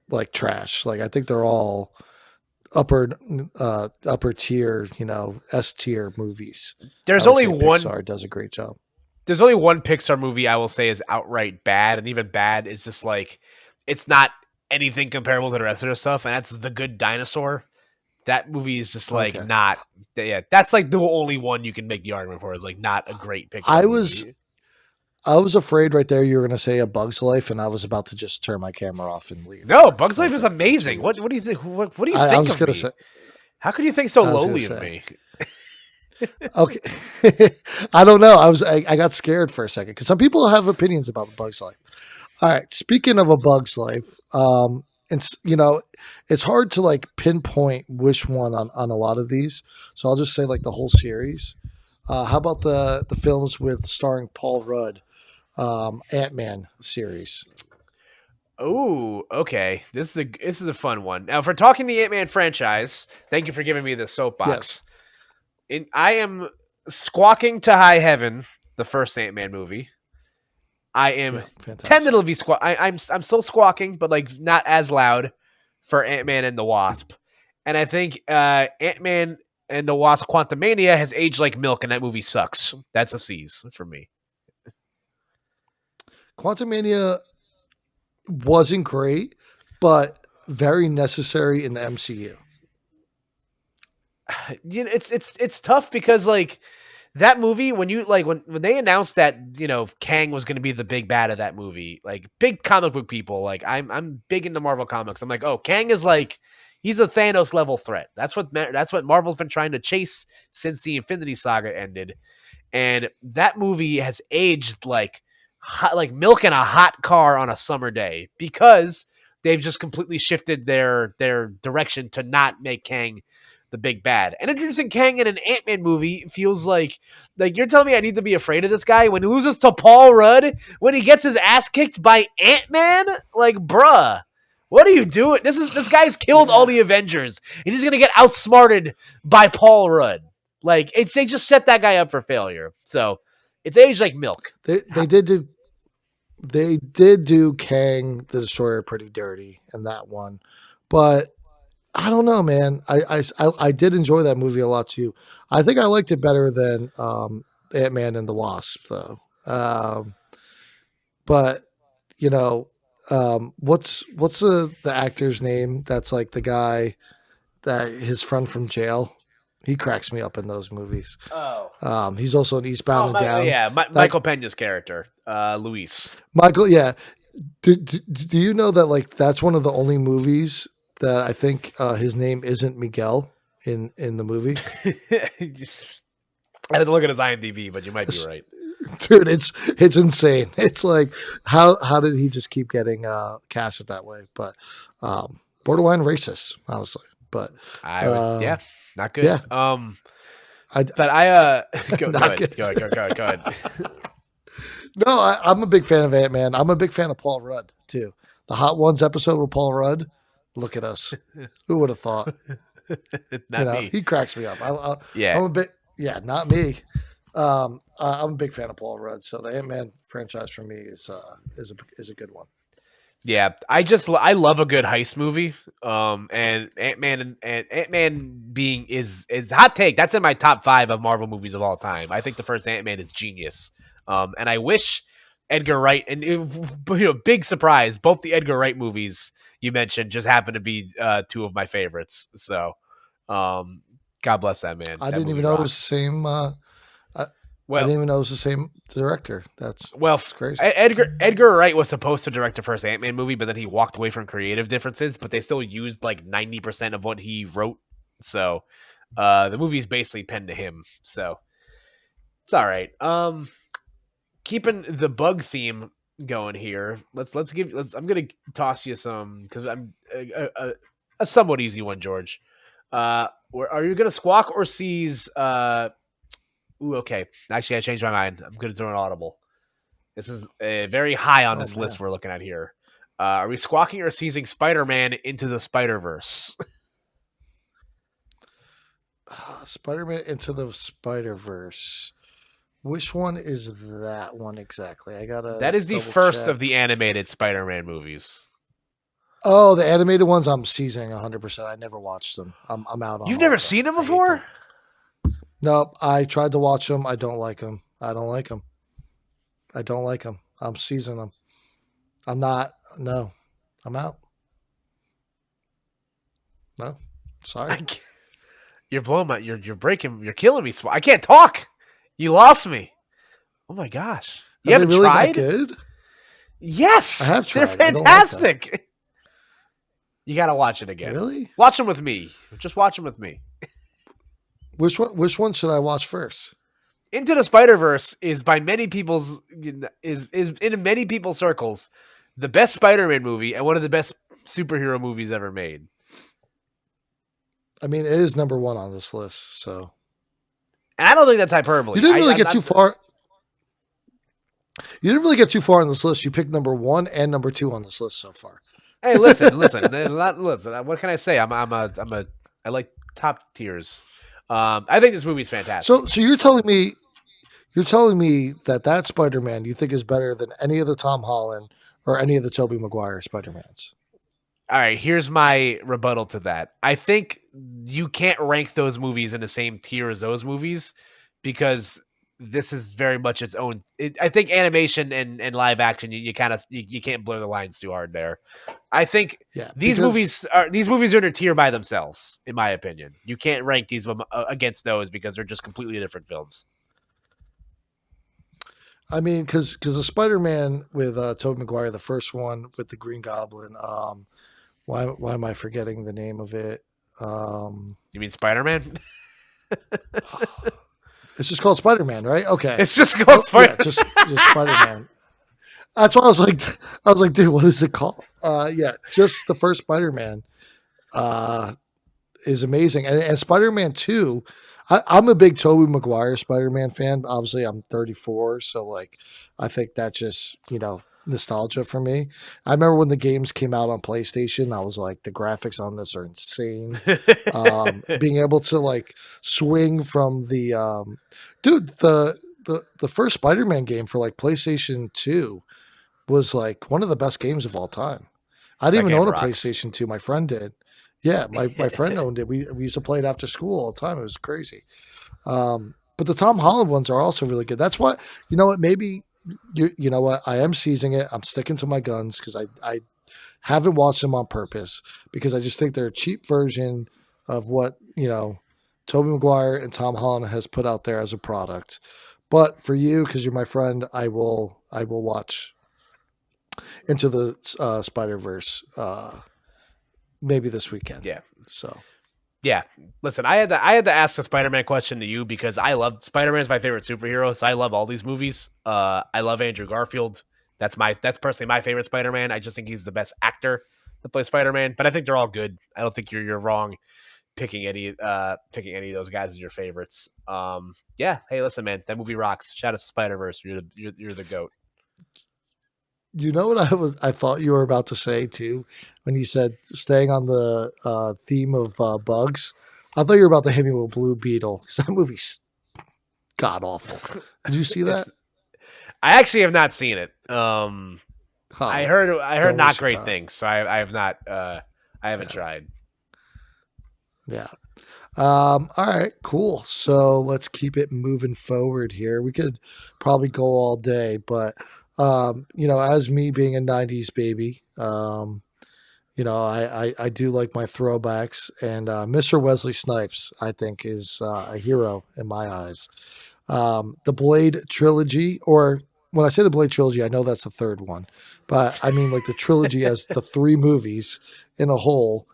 like trash. Like I think they're all upper tier, S tier movies. I There's would only say one. Pixar does a great job. There's only one Pixar movie I will say is outright bad, and even bad is just like it's not anything comparable to the rest of their stuff, and that's The Good Dinosaur. That movie is just like Okay. not. Yeah, that's like the only one you can make the argument for is like not a great Pixar I was movie. I was afraid right there you were going to say A Bug's Life, and I was about to just turn my camera off and leave No, for Bugs Life like is for amazing. 2 What weeks. what do you think? What do you I think was of going to me? say. How could you think so I was going to lowly of say. me? Okay. I don't know. I got scared for a second because some people have opinions about The Bug's Life. All right. Speaking of A Bug's Life, it's it's hard to like pinpoint which one on a lot of these. So I'll just say like the whole series. How about the films with starring Paul Rudd, Ant-Man series? Oh, okay. This is a fun one. Now, for talking the Ant-Man franchise, thank you for giving me the Yes. soapbox. I am squawking to high heaven. The first Ant-Man movie. I am Yeah. Fantastic. tentatively I'm still squawking, but like not as loud for Ant-Man and the Wasp. And I think Ant-Man and the Wasp: Quantumania has aged like milk, and that movie sucks. That's a C's for me. Quantumania wasn't great, but very necessary in the MCU. It's tough because like that movie when you like when they announced that Kang was going to be the big bad of that movie, like big comic book people, like I'm big into Marvel comics. I'm like, oh, Kang is like he's a Thanos level threat. That's what Marvel's been trying to chase since the Infinity Saga ended, and that movie has aged like like milk in a hot car on a summer day because they've just completely shifted their direction to not make Kang the big bad. And introducing Kang in an Ant-Man movie feels like you're telling me I need to be afraid of this guy when he loses to Paul Rudd, when he gets his ass kicked by Ant-Man? Like, bruh, what are you doing? This guy's killed all Yeah. the Avengers, and he's gonna get outsmarted by Paul Rudd. Like they just set that guy up for failure. So it's aged like milk. They did do Kang the Destroyer pretty dirty in that one, but I don't know, man. I did enjoy that movie a lot too. I think I liked it better than Ant Man and the Wasp though. But you know, what's the actor's name? That's like the guy that his friend from jail. He cracks me up in those movies. Oh. He's also in Eastbound and Down. Yeah, That Michael Pena's character, Luis. Michael, yeah. Do you know that like that's one of the only movies that I think his name isn't Miguel in the movie? I had to look at his IMDb, but you might be right. Dude, it's insane. It's like how did he just keep getting casted that way? But borderline racist, honestly. But I would, yeah, not good. yeah, I But go not ahead, good. go ahead. No, I'm a big fan of Ant-Man. I'm a big fan of Paul Rudd too. The Hot Ones episode with Paul Rudd. Look at us. Who would have thought? Not me. He cracks me up. Yeah, I'm a bit, yeah, not me. I'm a big fan of Paul Rudd, so the Ant-Man franchise for me is a good one. yeah. I love a good heist movie. And Ant-Man being is hot take. That's in my top 5 of Marvel movies of all time. I think the first Ant-Man is genius. And I wish Edgar Wright big surprise. Both the Edgar Wright movies you mentioned just happen to be 2 of my favorites. So, God bless that man. I That didn't movie even know it was rocked. the same. I Well, didn't even know it was the same director. Well, That's crazy. Edgar Wright was supposed to direct the first Ant Man movie, but then he walked away from creative differences. But they still used like 90% of what he wrote, so the movie is basically penned to him. So it's all right. Keeping the bug theme going here. I'm gonna toss you some because I'm a somewhat easy one, George. Are you gonna squawk or seize? Ooh, okay. Actually, I changed my mind. I'm gonna throw an audible. This is very high on Oh this list man, we're looking at here. Are we squawking or seizing Spider-Man into the Spider-Verse? Spider-Man Into the Spider-Verse. Which one is that one exactly? I gotta That is the double first check. of the animated Spider-Man movies. Oh, the animated ones. I'm seizing 100%. I never watched them. I'm out on You've all never of them. seen them I hate them. before? Nope. I tried to watch them. I don't like them. I don't like them. I don't like them. I'm seizing them. I'm not. No. I'm out. No. Sorry. You're blowing my. You're breaking. You're killing me. I can't talk. You lost me. Oh my gosh. You Are they haven't really that tried? good? I Yes, have they're tried. I don't like them. fantastic. You got to watch it again. Really? Watch them with me. Just watch them with me. Which one should I watch first? Into the Spider-Verse is by many people's is in many people's circles the best Spider-Man movie and one of the best superhero movies ever made. I mean, it is number one on this list. So And I don't think that's hyperbole. you didn't really I'm get not, too far. You didn't really get too far on this list. You picked number one and number two on this list so far. Hey, listen. Listen. What can I say? I like top tiers. I think this movie's fantastic. So you're telling me that Spider-Man you think is better than any of the Tom Holland or any of the Tobey Maguire Spider-Mans? All right, here's my rebuttal to that. I think you can't rank those movies in the same tier as those movies because this is very much its own. I think animation and live action, you kind of you can't blur the lines too hard there. I think Yeah, these because movies are in a tier by themselves, in my opinion. You can't rank these against those because they're just completely different films. I mean, because the Spider-Man with Tobey Maguire, the first one with the Green Goblin. Why am I forgetting the name of it? You mean Spider Man? It's just called Spider-Man, right? Okay. It's just called Yeah, Spider. just Spider-Man. That's why I was like, dude, what is it called? Yeah, just the first Spider-Man uh, is amazing, and Spider-Man Two. I'm a big Tobey Maguire Spider-Man fan. Obviously, I'm 34, so like, I think that just nostalgia for me. I remember when the games came out on PlayStation. I was like, the graphics on this are insane. Being able to like swing from the dude the first Spider-Man game for like PlayStation 2 was like one of the best games of all time. I didn't That even game own a rocks. PlayStation 2. My friend did. Yeah, my friend owned it. We used to play it after school all the time. It was crazy. But the Tom Holland ones are also really good. That's what you know what maybe you know what I am seizing it. I'm sticking to my guns because I haven't watched them on purpose because I just think they're a cheap version of what Tobey Maguire and Tom Holland has put out there as a product. But for you, because you're my friend, I will watch Into the Spider Verse maybe this weekend. Yeah. So Yeah, listen, I had to ask a Spider-Man question to you because I love Spider-Man is my favorite superhero, so I love all these movies. I love Andrew Garfield. That's personally my favorite Spider-Man. I just think he's the best actor to play Spider-Man, but I think they're all good. I don't think you're wrong picking any of those guys as your favorites. Yeah, hey, listen, man, that movie rocks. Shout out to Spider-Verse. You're the goat. you know what I thought you were about to say too when you said staying on the theme of bugs. I thought you were about to hit me with Blue Beetle because that movie's god awful. Did you see that? It's I actually have not seen it. I Oh, heard don't not waste your great time. things, so I have not I haven't Yeah, tried. yeah. All right, cool. So let's keep it moving forward here. We could probably go all day, but as me being a '90s baby, I do like my throwbacks, and Mr. Wesley Snipes, I think, is a hero in my eyes. The Blade trilogy, or when I say the Blade trilogy, I know that's the third one, but I mean like the trilogy as the three movies in a whole.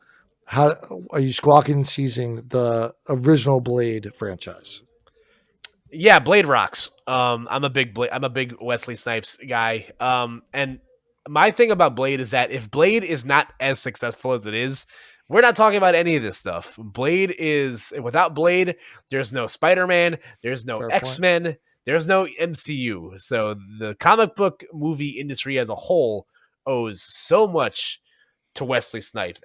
How are you squawking and seizing the original Blade franchise? Yeah, Blade rocks. I'm a big Wesley Snipes guy. And my thing about Blade is that if Blade is not as successful as it is, we're not talking about any of this stuff. Blade is without Blade, there's no Spider-Man, there's no Fair point. X-Men, there's no MCU. So the comic book movie industry as a whole owes so much to Wesley Snipes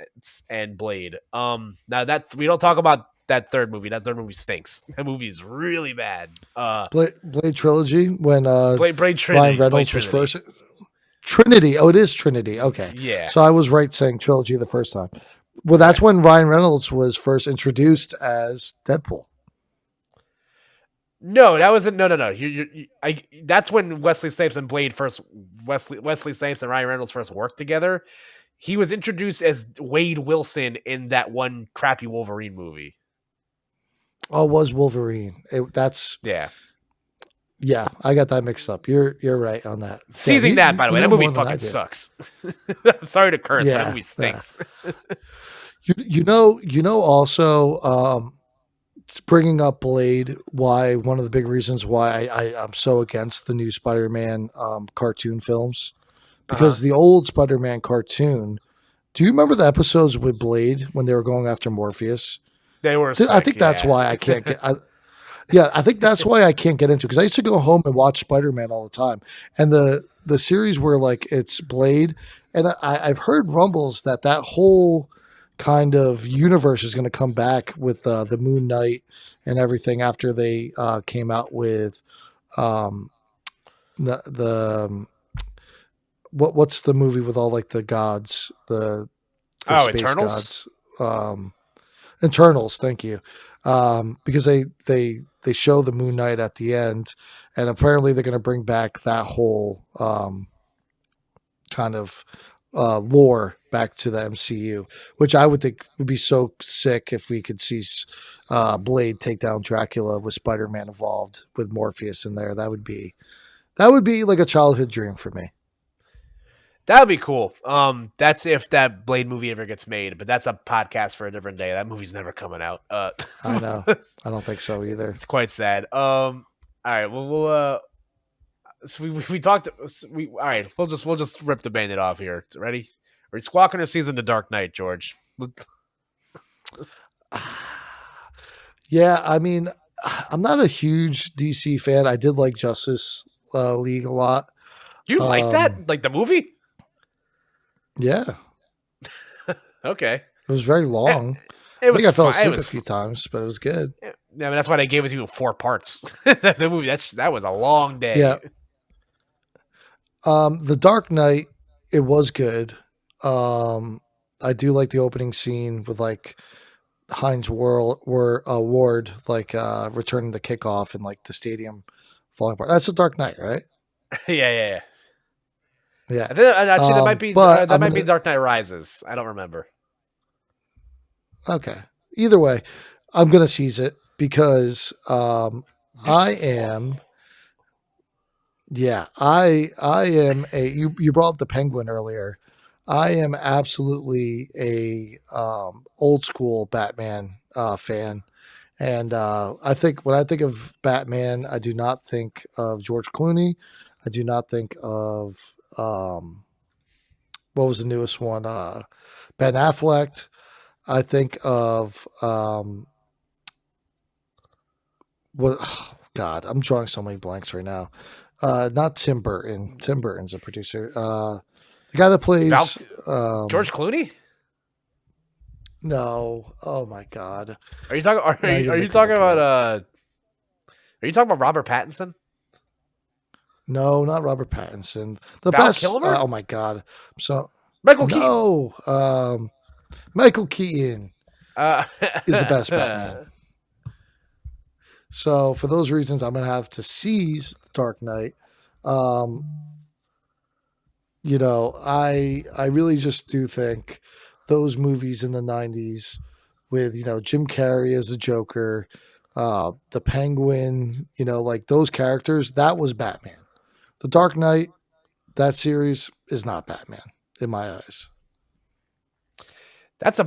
and Blade. Now that we don't talk about that third movie. That third movie stinks. That movie is really bad. Blade trilogy when Blade Ryan Trinity. Blade Reynolds was Trinity. first. Trinity. Oh, it is Trinity. Okay, Yeah. so I was right saying trilogy the first time. Well, Okay. that's when Ryan Reynolds was first introduced as Deadpool. No, that wasn't. No. That's when Wesley Snipes and Blade first. Wesley Snipes and Ryan Reynolds first worked together. He was introduced as Wade Wilson in that one crappy Wolverine movie. Oh, it was Wolverine. Yeah. Yeah, I got that mixed up. You're right on that. Yeah, Seizing that, by the you way, that know movie more than I fucking do. sucks. I'm sorry to curse, but that Yeah, movie stinks. you know also bringing up Blade. Why one of the big reasons why I'm so against the new Spider-Man cartoon films because the old Spider-Man cartoon. Do you remember the episodes with Blade when they were going after Morpheus? They were I sick, think that's yeah. why I can't get. Yeah, I think that's why I can't get into because I used to go home and watch Spider Man all the time, and the series where like it's Blade, and I've heard rumbles that whole kind of universe is going to come back with the Moon Knight and everything after they came out with um, the what's the movie with all like the gods the Oh, space Eternals? gods. Internals, thank you. Because they show the Moon Knight at the end, and apparently they're going to bring back that whole kind of lore back to the MCU, which I would think would be so sick if we could see Blade take down Dracula with Spider-Man involved with Morpheus in there. That would be like a childhood dream for me. That would be cool. That's if that Blade movie ever gets made, but that's a podcast for a different day. That movie's never coming out. I know. I don't think so either. It's quite sad. All right. Well, so we talked. All right. We'll just rip the bandit off here. Ready? We're squawking a season to Dark Knight, George. Yeah, I mean, I'm not a huge DC fan. I did like Justice League a lot. You like Um, that? Like the movie? yeah, Okay. it was very Eh, long. It I was think I fell fine. It asleep a was. few times, but it was good. Yeah, I mean, that's why they gave it to you in 4 parts. The movie. That was a long day. Yeah. The Dark Knight, it was good. Um, I do like the opening scene with like Heinz Ward like returning the kickoff and like the stadium falling apart. That's the Dark Knight, right? Yeah. Yeah. I think actually But that I'm might be gonna Dark Knight Rises. I don't remember. okay. Either way, I'm gonna seize it because I am. Yeah, I am a you brought up the Penguin earlier. I am absolutely a old school Batman fan, and I think when I think of Batman, I do not think of George Clooney. I do not think of what was the newest one, Ben Affleck. I think of what? Oh, God, I'm drawing so many blanks right now. Not Tim Burton. Tim Burton's a producer. The guy that Val plays George Clooney? no. Oh my God. Are you talking? Now you're Are you making me talking look it about? up. Are you talking about Robert Pattinson? No, not Robert Pattinson. The Val best. Kilmer? Oh my God. So Michael Keaton? no. Michael Keaton Uh, is the best Batman. So for those reasons, I'm gonna have to seize Dark Knight. Um, I really just do think those movies in the '90s with Jim Carrey as the Joker, the Penguin, like those characters, that was Batman. The Dark Knight, that series is not Batman in my eyes. that's a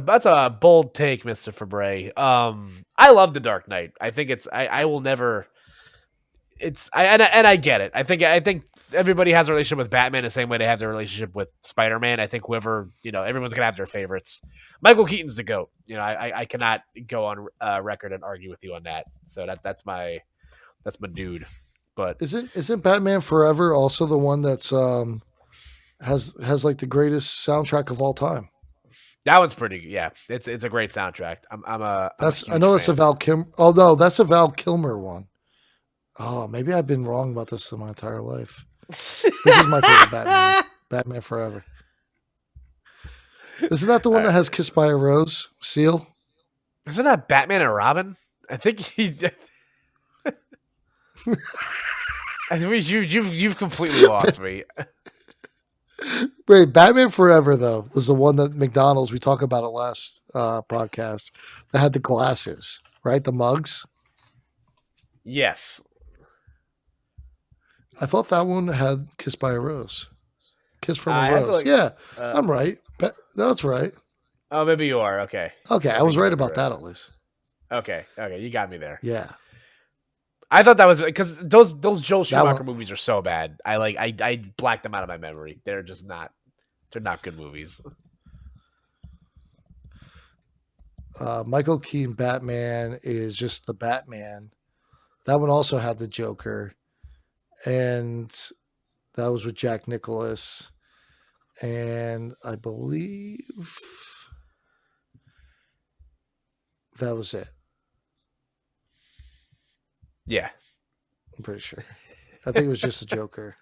bold take, Mister Fabre. I love the Dark Knight. I think I will never. And I get it. I think everybody has a relationship with Batman the same way they have their relationship with Spider-Man. I think whoever everyone's gonna have their favorites. Michael Keaton's the goat. I cannot go on record and argue with you on that. So that's my dude. But Isn't Batman Forever also the one that's has like the greatest soundtrack of all time. That one's pretty. Yeah, it's a great soundtrack. I'm a I huge know that's a fan. Val Kim. Oh no, that's a Val Kilmer one. Oh, maybe I've been wrong about this my entire life. This is my favorite Batman. Batman Forever. Isn't that the one that has "Kissed by a Rose" seal? Isn't that Batman and Robin? I think he. I think you've completely lost me. Wait, Batman Forever though was the one that McDonald's, we talked about it last podcast, that had the glasses, right? The mugs. Yes. I thought that one had "Kissed by a Rose." Kiss from a I have to Rose. like. Yeah, Uh, I'm right. That's right. oh, maybe you are. Okay. Okay, I I think was you right might be about right. that at least. Okay. Okay. You got me there. Yeah, I thought that was because those Joel that Schumacher one. movies are so bad. I blacked them out of my memory. They're just not. They're not good movies. Michael Keaton Batman is just the Batman. That one also had the Joker, and that was with Jack Nicholas, and I believe that was it. Yeah. I'm pretty sure. I think it was just the Joker.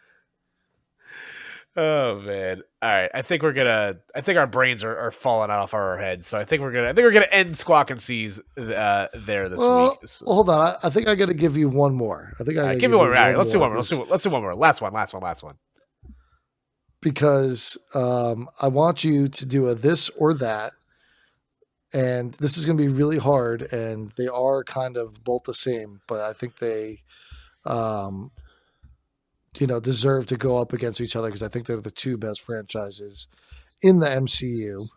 Oh man. All right. I think we're gonna. I think our brains are falling off our heads. So I think we're gonna. I think we're gonna end Squawk and Seas there this week. Well, So, hold on. I think I got to give you one more. I think I all got right. to Give me give one you more. All right. one Let's do more one more. Let's do one more. Last one. Last one. Last one. because I want you to do a this or that, and this is going to be really hard. And they are kind of both the same, but I think they, um, deserve to go up against each other because I think they're the two best franchises in the MCU: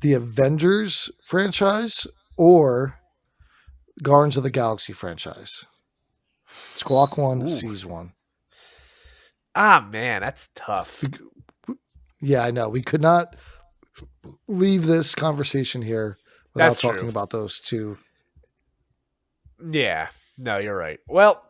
the Avengers franchise or Guardians of the Galaxy franchise. Squawk one, Ooh. sees one. Ah man, that's tough. Yeah, I know. We could not leave this conversation here without That's talking true. about those two. Yeah. No, you're right. Well,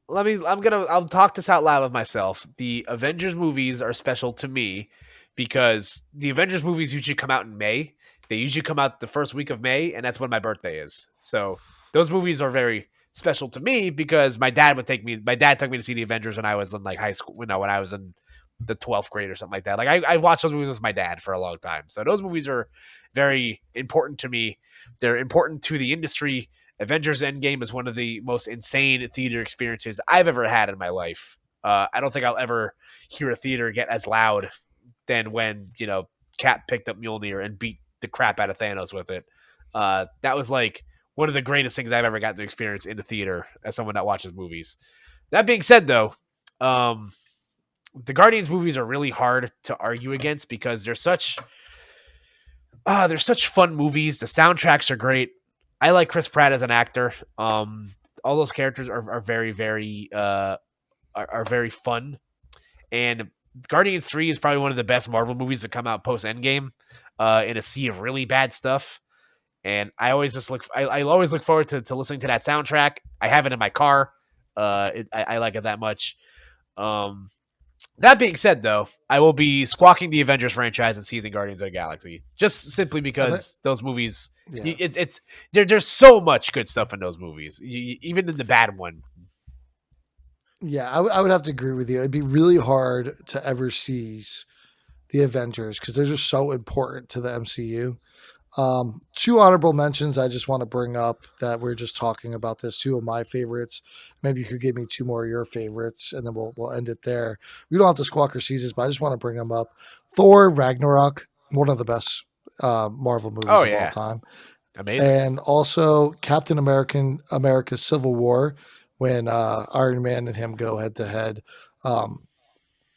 I'll talk this out loud with myself. The Avengers movies are special to me because the Avengers movies usually come out in May. They usually come out the first week of May, and that's when my birthday is. So those movies are very special to me because my dad took me to see the Avengers when I was in like high school, when I was in the 12th grade or something like that. Like I watched those movies with my dad for a long time. So those movies are very important to me. They're important to the industry. Avengers Endgame is one of the most insane theater experiences I've ever had in my life. I don't think I'll ever hear a theater get as loud than when, Cap picked up Mjolnir and beat the crap out of Thanos with it. That was like one of the greatest things I've ever got to experience in the theater as someone that watches movies. That being said, though, the Guardians movies are really hard to argue against because they're such fun movies. The soundtracks are great. I like Chris Pratt as an actor. All those characters are very, very are very fun. And Guardians 3 is probably one of the best Marvel movies to come out post Endgame, in a sea of really bad stuff. And I always look forward to listening to that soundtrack. I have it in my car. I like it that much. Um, that being said, though, I will be squawking the Avengers franchise and seizing Guardians of the Galaxy just simply I think, because those movies. yeah, There's so much good stuff in those movies, even in the bad one. yeah, I would have to agree with you. It'd be really hard to ever seize the Avengers because they're just so important to the MCU. Two honorable mentions I just want to bring up that we're just talking about this. Two of my favorites. Maybe you could give me two more of your favorites, and then we'll end it there. We don't have to squawk or seasons, but I just want to bring them up. Thor Ragnarok, one of the best Marvel movies Oh of all yeah, time, amazing. and also Captain America's Civil War when Iron Man and him go head to head.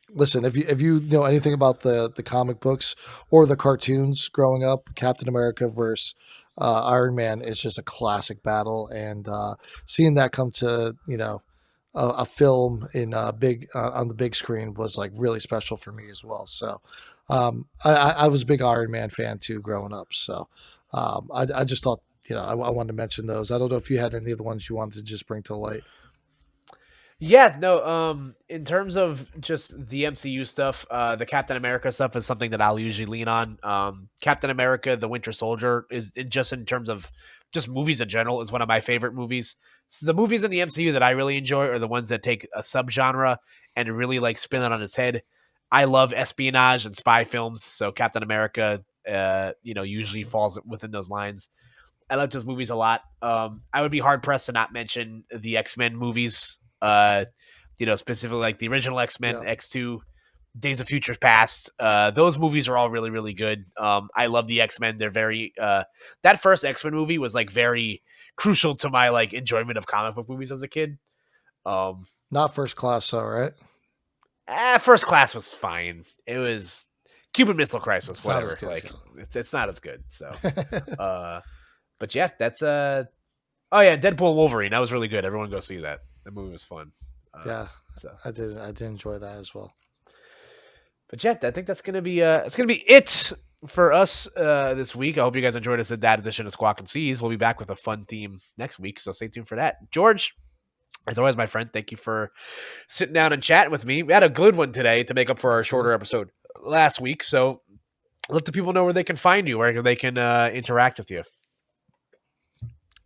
Listen, if you know anything about the comic books or the cartoons growing up, Captain America versus Iron Man is just a classic battle, and seeing that come to a film in big on the big screen was like really special for me as well. So I was a big Iron Man fan too growing up. So I just thought I wanted to mention those. I don't know if you had any of the ones you wanted to just bring to light. Yeah, no, in terms of just the MCU stuff, the Captain America stuff is something that I'll usually lean on. Captain America, the Winter Soldier is just in terms of just movies in general is one of my favorite movies. So the movies in the MCU that I really enjoy are the ones that take a subgenre and really like spin it on its head. I love espionage and spy films, so Captain America, usually falls within those lines. I like those movies a lot. I would be hard pressed to not mention the X Men movies. Specifically like the original X Men, Yeah, X2, Days of Futures Past. Those movies are all really, really good. I love the X Men. They're very. That first X Men movie was like very crucial to my like enjoyment of comic book movies as a kid. Um, not first class, though, right? First Class was fine. It was Cuban Missile Crisis, It's not as whatever. good as Like that. it's not as good. So, uh, but yeah, that's Oh yeah, Deadpool and Wolverine. That was really good. Everyone go see that. That movie was fun. Uh, Yeah, so, I did. I did enjoy that as well. but yeah, I think that's gonna be it for us this week. I hope you guys enjoyed us at that edition of Squawk and Seas. We'll be back with a fun theme next week, so stay tuned for that. George, as always, my friend, thank you for sitting down and chatting with me. We had a good one today to make up for our shorter Absolutely. episode last week. So let the people know where they can find you, where they can interact with you.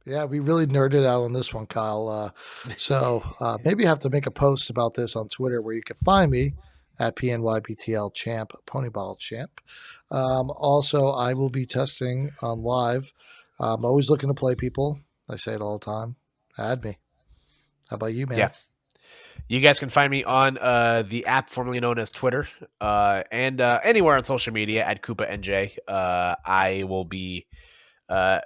Yeah, we really nerded out on this one, Kyle. So maybe I have to make a post about this on Twitter where you can find me at PNYBTL Champ, Pony Bottle Champ. Also, I will be testing on live. I'm always looking to play people. I say it all the time. Add me. How about you, Yeah. man? You guys can find me on the app formerly known as Twitter and anywhere on social media at Koopa NJ. I will be uh,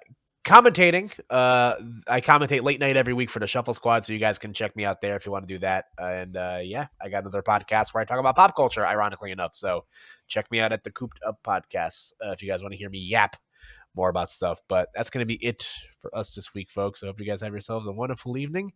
commentating. I commentate late night every week for the Shuffle Squad, so you guys can check me out there if you want to do that. And yeah, I got another podcast where I talk about pop culture, ironically enough. So check me out at the Cooped Up Podcast if you guys want to hear me yap more about stuff. But that's going to be it for us this week, folks. I hope you guys have yourselves a wonderful evening.